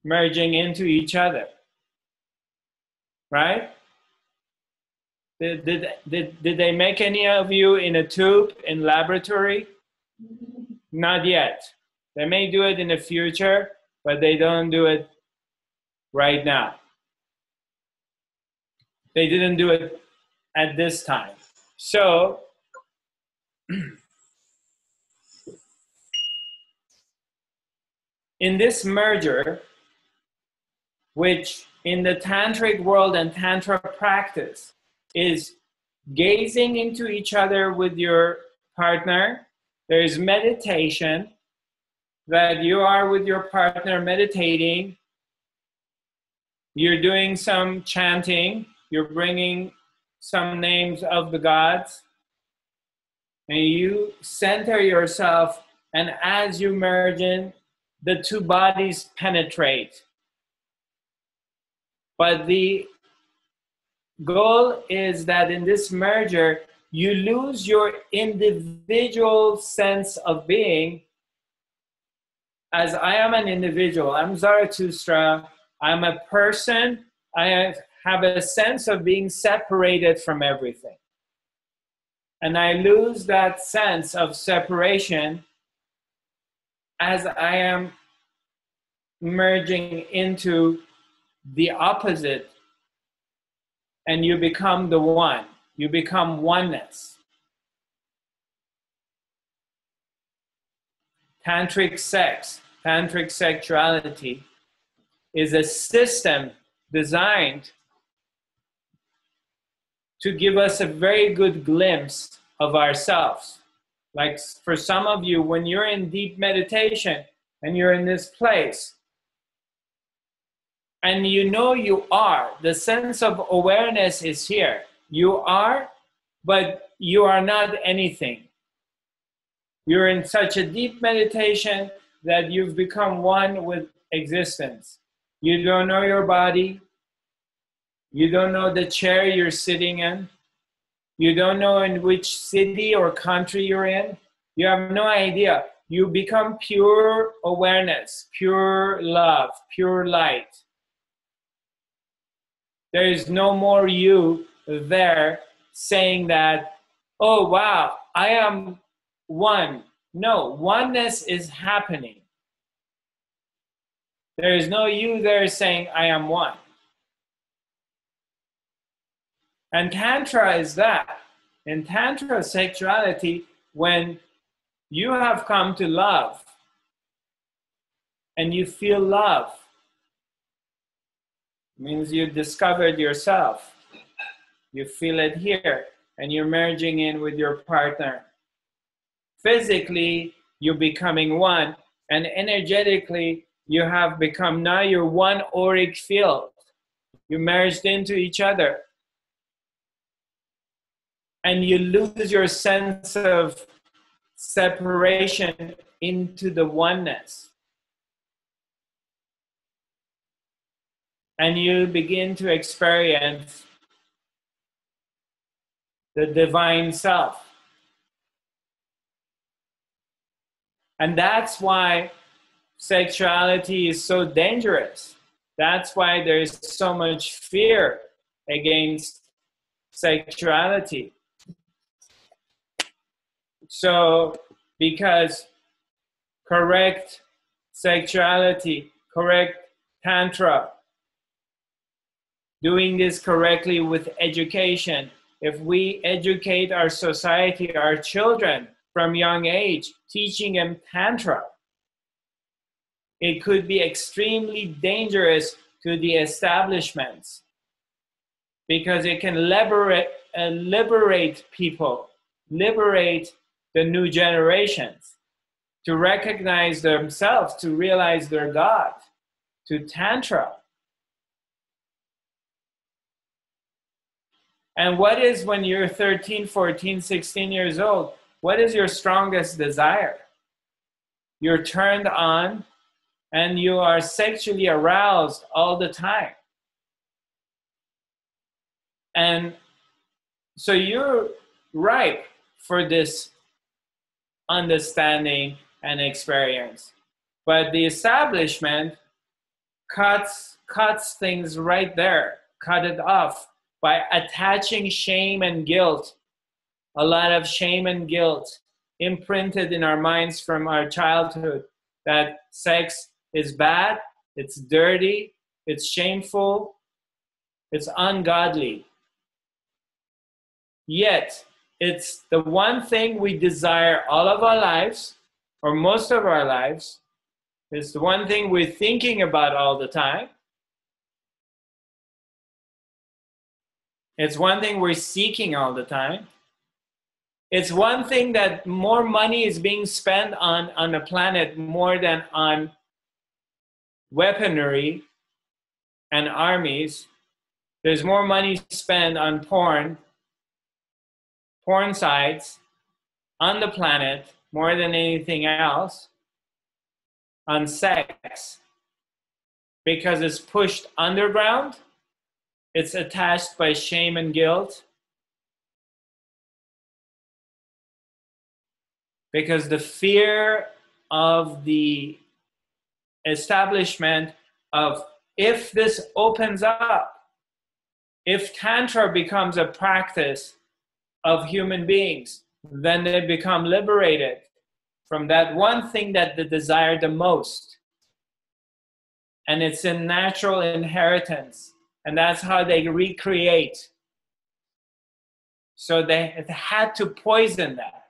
merging into each other. Right? Did they make any of you in a tube in laboratory? Not yet. They may do it in the future, but they don't do it right now. They didn't do it at this time. So, in this merger, which in the tantric world and tantra practice is gazing into each other with your partner, there is meditation that you are with your partner meditating, you're doing some chanting, you're bringing some names of the gods, and you center yourself, and as you merge in, the two bodies penetrate. But the goal is that in this merger, you lose your individual sense of being. As I am an individual, I'm Zarathustra, I'm a person, I have a sense of being separated from everything. And I lose that sense of separation as I am merging into the opposite, and you become the one. You become oneness. Tantric sex, tantric sexuality is a system designed to give us a very good glimpse of ourselves. Like for some of you, when you're in deep meditation and you're in this place, and you know you are, the sense of awareness is here. You are, but you are not anything. You're in such a deep meditation that you've become one with existence. You don't know your body. You don't know the chair you're sitting in. You don't know in which city or country you're in. You have no idea. You become pure awareness, pure love, pure light. There is no more you there saying that, oh wow, I am one. No, oneness is happening. There is no you there saying I am one. And Tantra is that. In Tantra sexuality, when you have come to love and you feel love, means you discovered yourself. You feel it here and you're merging in with your partner. Physically, you're becoming one, and energetically, you have become now your one auric field. You merged into each other. And you lose your sense of separation into the oneness. And you begin to experience the divine self. And that's why sexuality is so dangerous. That's why there's so much fear against sexuality. So, because correct sexuality, correct tantra, doing this correctly with education, if we educate our society, our children from young age, teaching them tantra, it could be extremely dangerous to the establishments because it can liberate people, liberate the new generations to recognize themselves, to realize their God, to tantra. And what is, when you're 13, 14, 16 years old, what is your strongest desire? You're turned on and you are sexually aroused all the time. And so you're ripe for this understanding and experience. But the establishment cuts things right there, cut it off by attaching shame and guilt, a lot of shame and guilt imprinted in our minds from our childhood, that sex is bad, it's dirty, it's shameful, it's ungodly. Yet, it's the one thing we desire all of our lives, or most of our lives. It's the one thing we're thinking about all the time. It's one thing we're seeking all the time. It's one thing that more money is being spent on the planet more than on weaponry and armies. There's more money spent on porn sites on the planet more than anything else, on sex, because it's pushed underground, it's attached by shame and guilt, because the fear of the establishment of, if this opens up, if Tantra becomes a practice of human beings, then they become liberated from that one thing that they desire the most. And it's a natural inheritance. And that's how they recreate. So they had to poison that.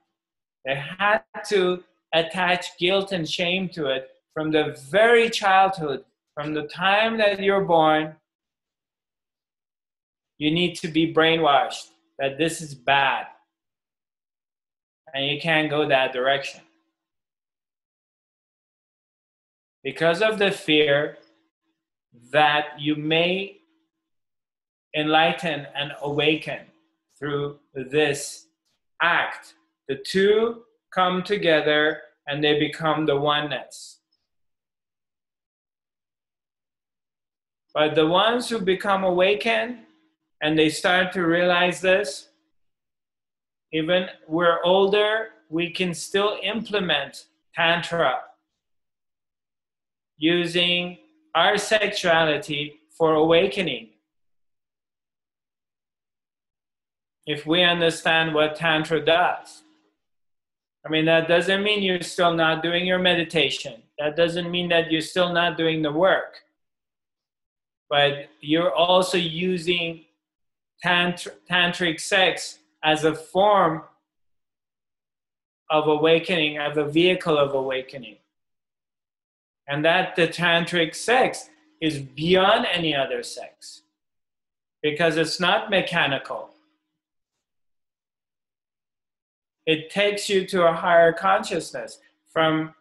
They had to attach guilt and shame to it from the very childhood. From the time that you're born, you need to be brainwashed that this is bad. And you can't go that direction. Because of the fear that you may enlighten and awaken through this act. The two come together and they become the oneness. But the ones who become awakened and they start to realize this, even we're older, we can still implement Tantra using our sexuality for awakening. if we understand what Tantra does. I mean, that doesn't mean you're still not doing your meditation. That doesn't mean that you're still not doing the work. But you're also using tantric sex as a form of awakening, as a vehicle of awakening. And that the tantric sex is beyond any other sex, because it's not mechanical. It takes you to a higher consciousness, from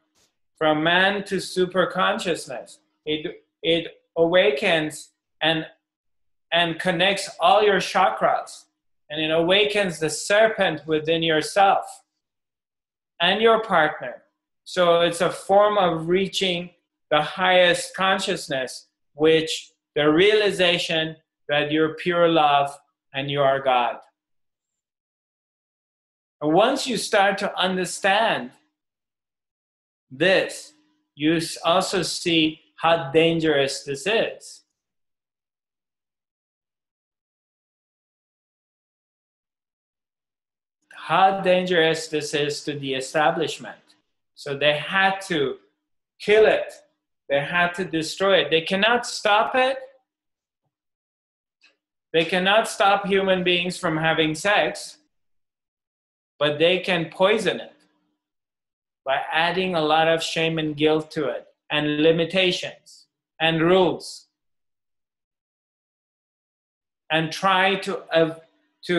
man to super consciousness. It awakens and connects all your chakras, and it awakens the serpent within yourself and your partner. So it's a form of reaching the highest consciousness, which the realization that you're pure love and you are God. And once you start to understand this, you also see how dangerous this is. How dangerous this is to the establishment. So they had to kill it. They had to destroy it. They cannot stop it. They cannot stop human beings from having sex, but they can poison it by adding a lot of shame and guilt to it, and limitations and rules, and try to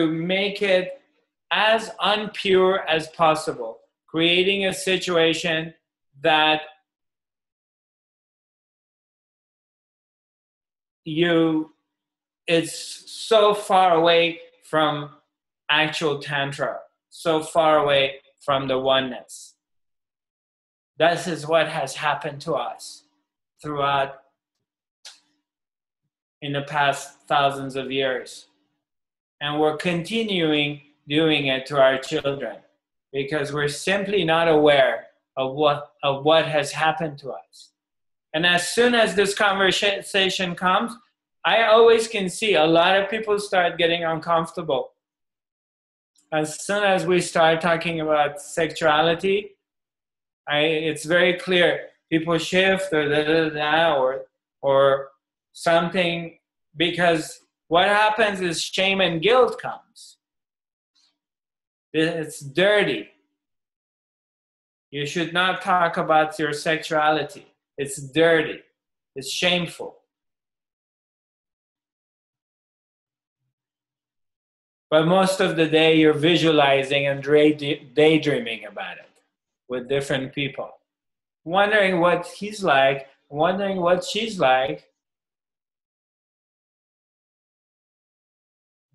make it as unpure as possible, creating a situation that it's so far away from actual Tantra, so far away from the oneness. This is what has happened to us throughout in the past thousands of years. And we're continuing doing it to our children because we're simply not aware of what has happened to us. And as soon as this conversation comes, I always can see a lot of people start getting uncomfortable. As soon as we start talking about sexuality, it's very clear. People shift or something, because what happens is shame and guilt comes. It's dirty. You should not talk about your sexuality. It's dirty. It's shameful. But most of the day you're visualizing and daydreaming about it with different people. Wondering what he's like, wondering what she's like,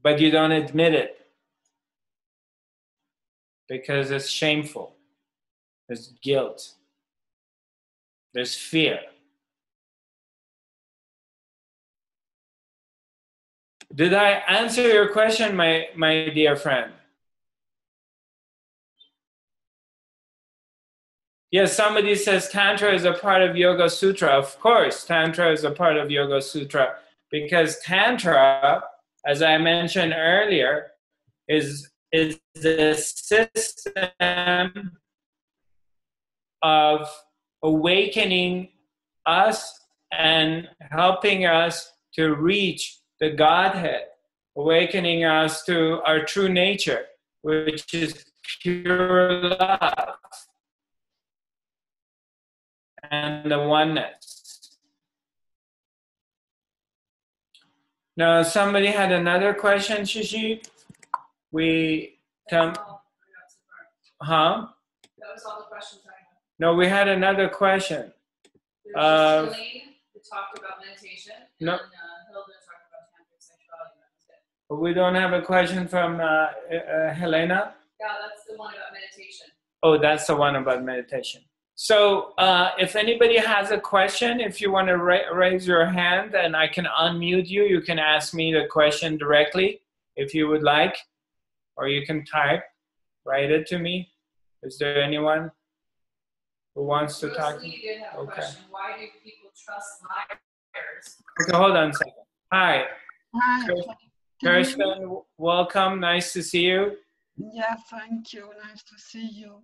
but you don't admit it because it's shameful. There's guilt. There's fear. Did I answer your question, my dear friend? Yes, somebody says Tantra is a part of Yoga Sutra. Of course, Tantra is a part of Yoga Sutra, because Tantra, as I mentioned earlier, is a system of awakening us and helping us to reach the Godhead, awakening us to our true nature, which is pure love and the oneness. Now, somebody had another question, Shishi. That was all the questions I had. No, we had another question. There's Elaine who talked about meditation, no. And Hilda talked about tantric sexuality. That was it. We don't have a question from Helena? Yeah, that's the one about meditation. Oh, that's the one about meditation. So if anybody has a question, if you want to raise your hand and I can unmute you, you can ask me the question directly if you would like, or you can write it to me. Is there anyone who wants to talk? Lee did have a question. Why do people trust liars? Okay, hold on a second. Hi. Hi. Kirsten, welcome. Nice to see you. Yeah, thank you. Nice to see you.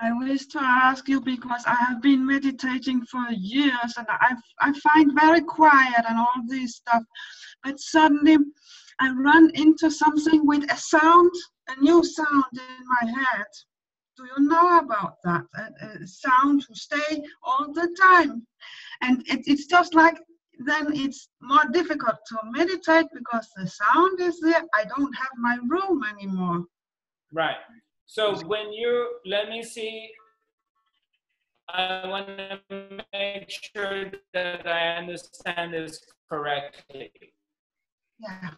I wish to ask you because I have been meditating for years and I find very quiet and all this stuff. But suddenly I run into something with a sound, a new sound in my head. Do you know about that? A sound to stay all the time. And it's just like then it's more difficult to meditate because the sound is there. I don't have my room anymore. Right. So when you, let me see, I want to make sure that I understand this correctly. Yeah.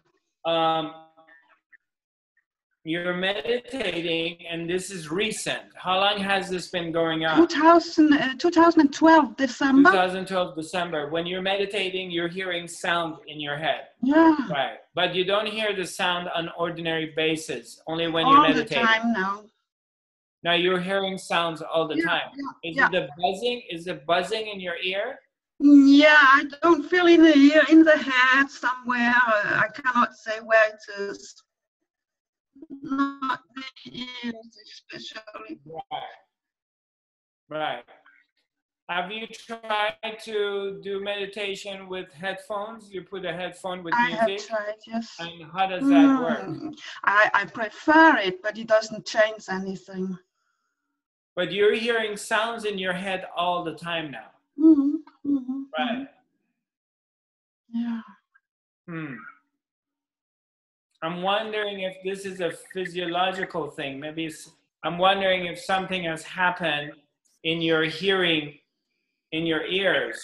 You're meditating, and this is recent. How long has this been going on? 2012 December. 2012 December. When you're meditating, you're hearing sound in your head. Yeah. Right. But you don't hear the sound on ordinary basis, only when you're meditating. All the time now. Now you're hearing sounds all the time. Is it the buzzing? Is it buzzing in your ear? Yeah, I don't feel in the ear, in the head somewhere. I cannot say where it is. Not the ears especially. Right. Have you tried to do meditation with headphones? You put a headphone with music? I have tried, yes. And how does that work? I prefer it, but it doesn't change anything. But you're hearing sounds in your head all the time now. Right. Yeah. I'm wondering if this is a physiological thing. Maybe I'm wondering if something has happened in your hearing, in your ears,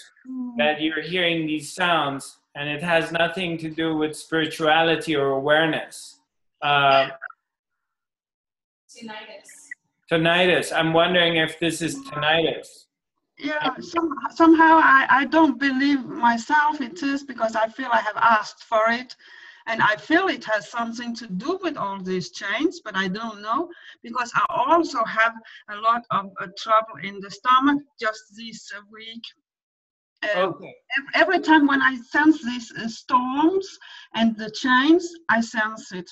that you're hearing these sounds, and it has nothing to do with spirituality or awareness. Tinnitus. I'm wondering if this is tinnitus. Yeah, somehow I don't believe myself it is, because I feel I have asked for it. And I feel it has something to do with all these changes, but I don't know, because I also have a lot of trouble in the stomach just this week. Okay. Every time when I sense these storms and the change, I sense it.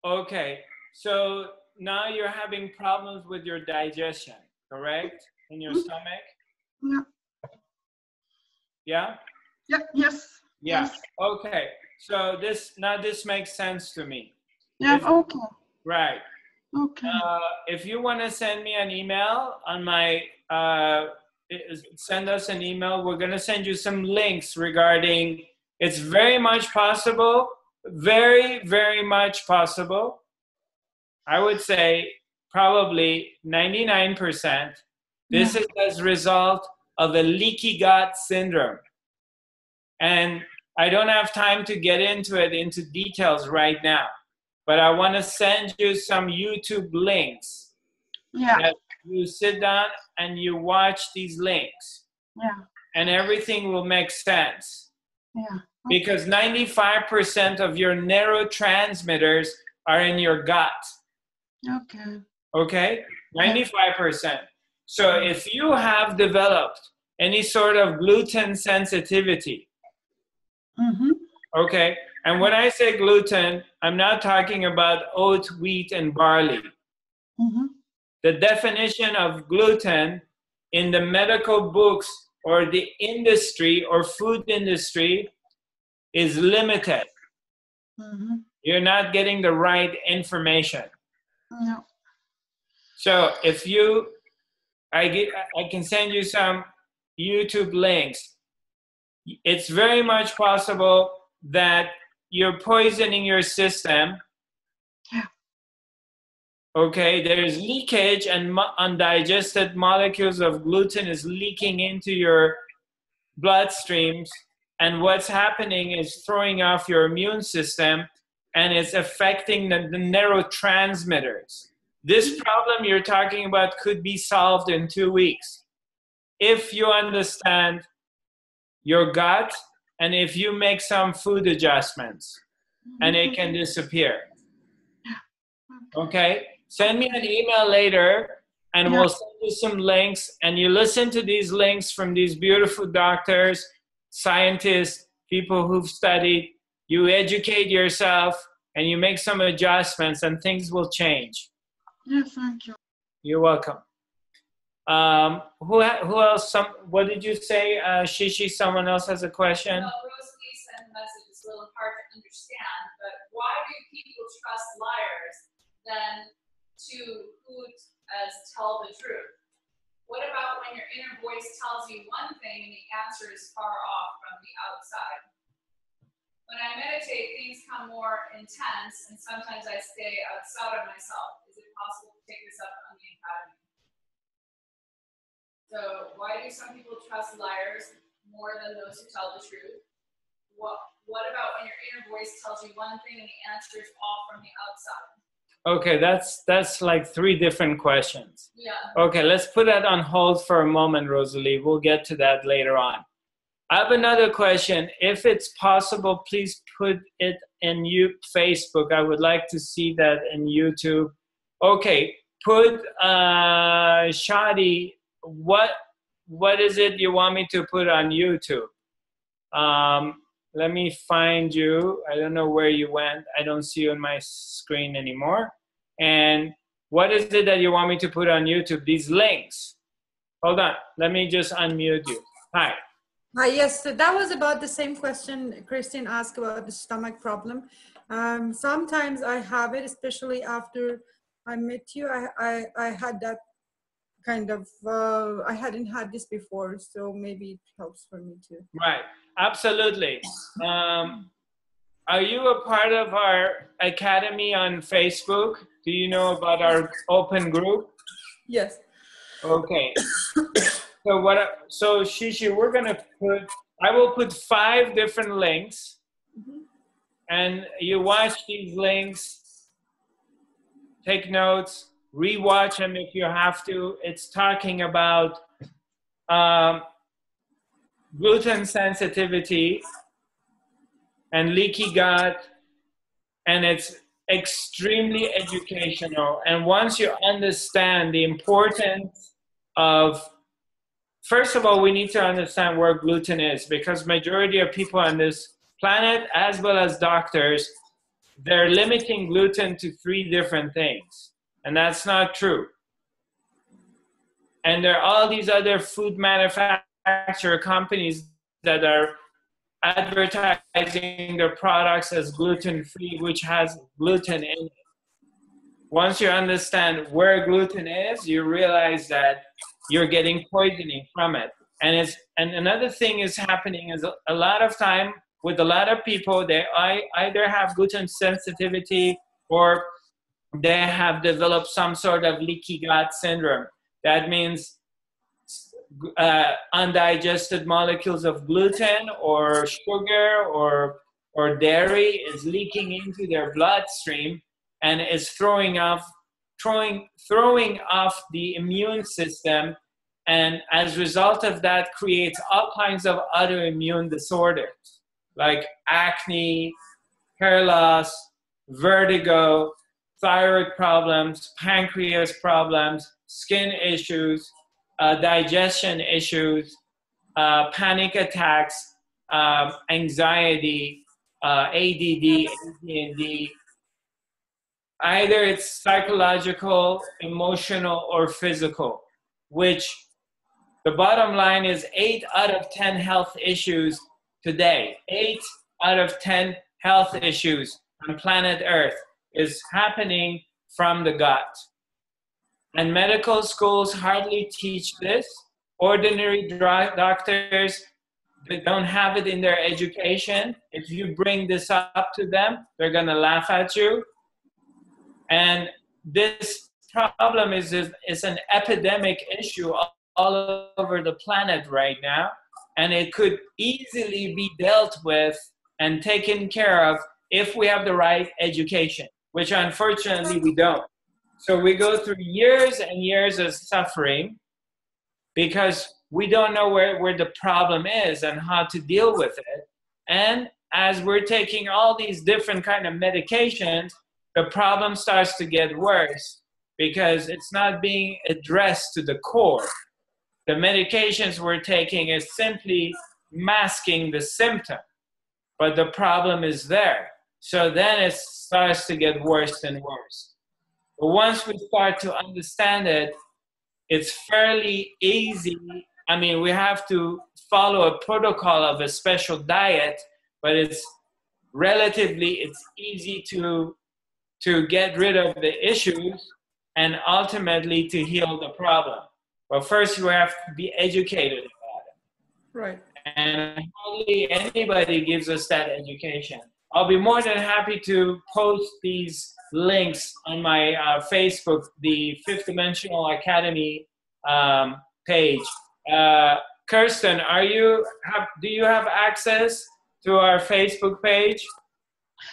Okay, so now you're having problems with your digestion, correct? In your stomach? Yeah. Yeah? Yeah, yes. Yeah, yes. Okay. So this makes sense to me. Yeah, okay. Right. Okay. If you want to send me an email on my, send us an email. We're going to send you some links regarding, it's very much possible, very, very much possible. I would say probably 99%. This is as a result of a leaky gut syndrome. And I don't have time to get into details right now, but I want to send you some YouTube links. Yeah. That you sit down and you watch these links. Yeah. And everything will make sense. Yeah. Okay. Because 95% of your neurotransmitters are in your gut. Okay. Okay? 95%. So if you have developed any sort of gluten sensitivity, okay, and when I say gluten, I'm not talking about oat, wheat, and barley. The definition of gluten in the medical books or the industry or food industry is limited. You're not getting the right information. No. So if I can send you some YouTube links. It's very much possible that you're poisoning your system. Yeah. Okay, there's leakage and undigested molecules of gluten is leaking into your bloodstreams. And what's happening is throwing off your immune system, and it's affecting the neurotransmitters. This problem you're talking about could be solved in 2 weeks if you understand your gut and if you make some food adjustments, and it can disappear. Okay? Send me an email later and we'll send you some links, and you listen to these links from these beautiful doctors, scientists, people who've studied, you educate yourself, and you make some adjustments, and things will change. Yes, thank you. You're welcome. Who else? What did you say, Shishi? Someone else has a question? Well, Rosalie sent a message. It's a little hard to understand, but why do people trust liars than to who tell the truth? What about when your inner voice tells you one thing and the answer is far off from the outside? When I meditate, things come more intense, and sometimes I stay outside of myself. Is it possible to take this up on the academy? So why do some people trust liars more than those who tell the truth? What about when your inner voice tells you one thing and the answer is off from the outside? Okay, that's like 3 different questions. Yeah. Okay, let's put that on hold for a moment, Rosalie. We'll get to that later on. I have another question. If it's possible, please put it in Facebook. I would like to see that in YouTube. Okay, put Shadi, what is it you want me to put on YouTube? Let me find you. I don't know where you went. I don't see you on my screen anymore. And what is it that you want me to put on YouTube? These links. Hold on. Let me just unmute you. Hi. Hi, yes, so that was about the same question Christine asked about the stomach problem. Sometimes I have it, especially after I met you. I had that kind of, I hadn't had this before, so maybe it helps for me too. Right, absolutely. Are you a part of our academy on Facebook? Do you know about our open group? Yes. Okay. So Shishi, we're gonna I will put 5 different links, and you watch these links, take notes, rewatch them if you have to. It's talking about gluten sensitivity and leaky gut, and it's extremely educational. And once you understand the importance of, first of all, we need to understand where gluten is, because majority of people on this planet, as well as doctors, they're limiting gluten to 3 different things. And that's not true. And there are all these other food manufacturer companies that are advertising their products as gluten-free, which has gluten in it. Once you understand where gluten is, you realize that you're getting poisoning from it. And another thing is happening is a lot of time with a lot of people, they either have gluten sensitivity or they have developed some sort of leaky gut syndrome. That means undigested molecules of gluten or sugar or dairy is leaking into their bloodstream and is throwing off the immune system, and as a result of that creates all kinds of autoimmune disorders like acne, hair loss, vertigo, thyroid problems, pancreas problems, skin issues, digestion issues, panic attacks, anxiety, ADD, ADHD. Either it's psychological, emotional, or physical, which the bottom line is 8 out of 10 health issues today, 8 out of 10 health issues on planet Earth is happening from the gut. And medical schools hardly teach this. Ordinary doctors, they don't have it in their education. If you bring this up to them, they're gonna laugh at you. And this problem is an epidemic issue all over the planet right now. And it could easily be dealt with and taken care of if we have the right education, which unfortunately we don't. So we go through years and years of suffering because we don't know where the problem is and how to deal with it. And as we're taking all these different kind of medications, the problem starts to get worse because it's not being addressed to the core. The medications we're taking is simply masking the symptom. but the problem is there. So then it starts to get worse and worse. But once we start to understand it, it's fairly easy. I mean, we have to follow a protocol of a special diet, but it's easy to get rid of the issues and ultimately to heal the problem. But first, you have to be educated about it. Right. And hardly anybody gives us that education. I'll be more than happy to post these links on my Facebook, the Fifth Dimensional Academy page. Kirsten, do you have access to our Facebook page?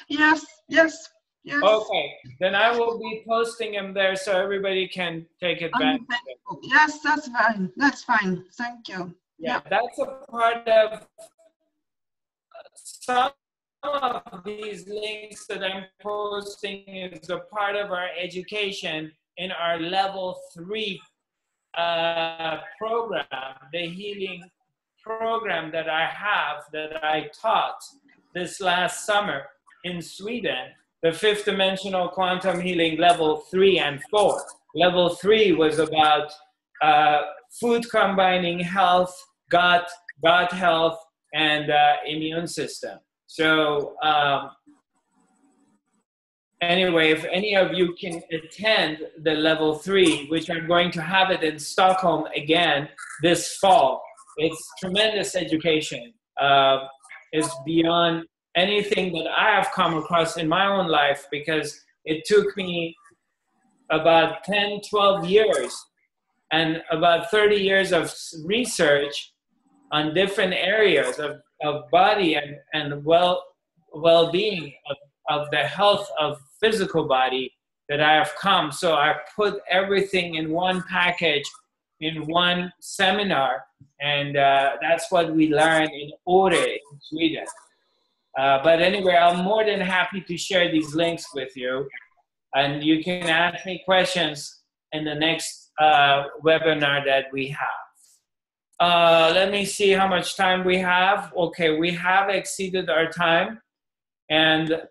Yes, yes, yes. Okay, then I will be posting them there so everybody can take advantage of it. Yes, that's fine. That's fine. Thank you. Yeah, that's a part of some of these links that I'm posting is a part of our education in our level 3 program, the healing program that I taught this last summer in Sweden, the Fifth Dimensional Quantum Healing level 3 and 4. Level 3 was about food combining health, gut health, and immune system. So anyway, if any of you can attend the level 3, which I'm going to have it in Stockholm again this fall, it's tremendous education. It's beyond anything that I have come across in my own life, because it took me about 10, 12 years and about 30 years of research on different areas of body and well-being of the health of physical body that I have come. So I put everything in one package, in one seminar, and that's what we learned in Åre in Sweden. But anyway, I'm more than happy to share these links with you, and you can ask me questions in the next webinar that we have. Let me see how much time we have. Okay, we have exceeded our time, and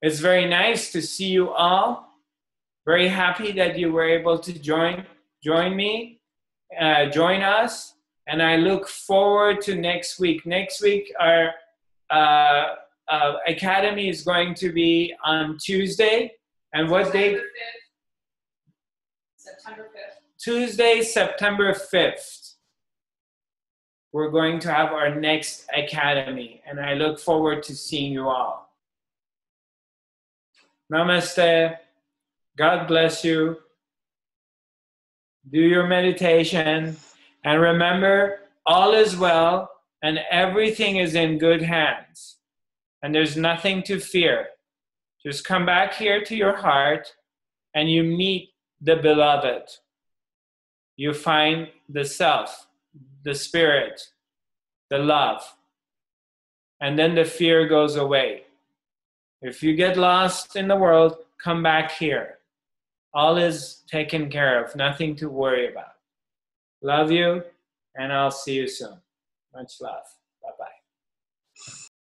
it's very nice to see you all. Very happy that you were able to join us, and I look forward to next week. Next week, our academy is going to be on Tuesday. And what date? September 5th. Tuesday, September 5th. We're going to have our next academy, and I look forward to seeing you all. Namaste. God bless you. Do your meditation, and remember, all is well and everything is in good hands, and there's nothing to fear. Just come back here to your heart and you meet the beloved. You find the self, the spirit, the love, and then the fear goes away. If you get lost in the world, come back here. All is taken care of, nothing to worry about. Love you, and I'll see you soon. Much love. Bye-bye.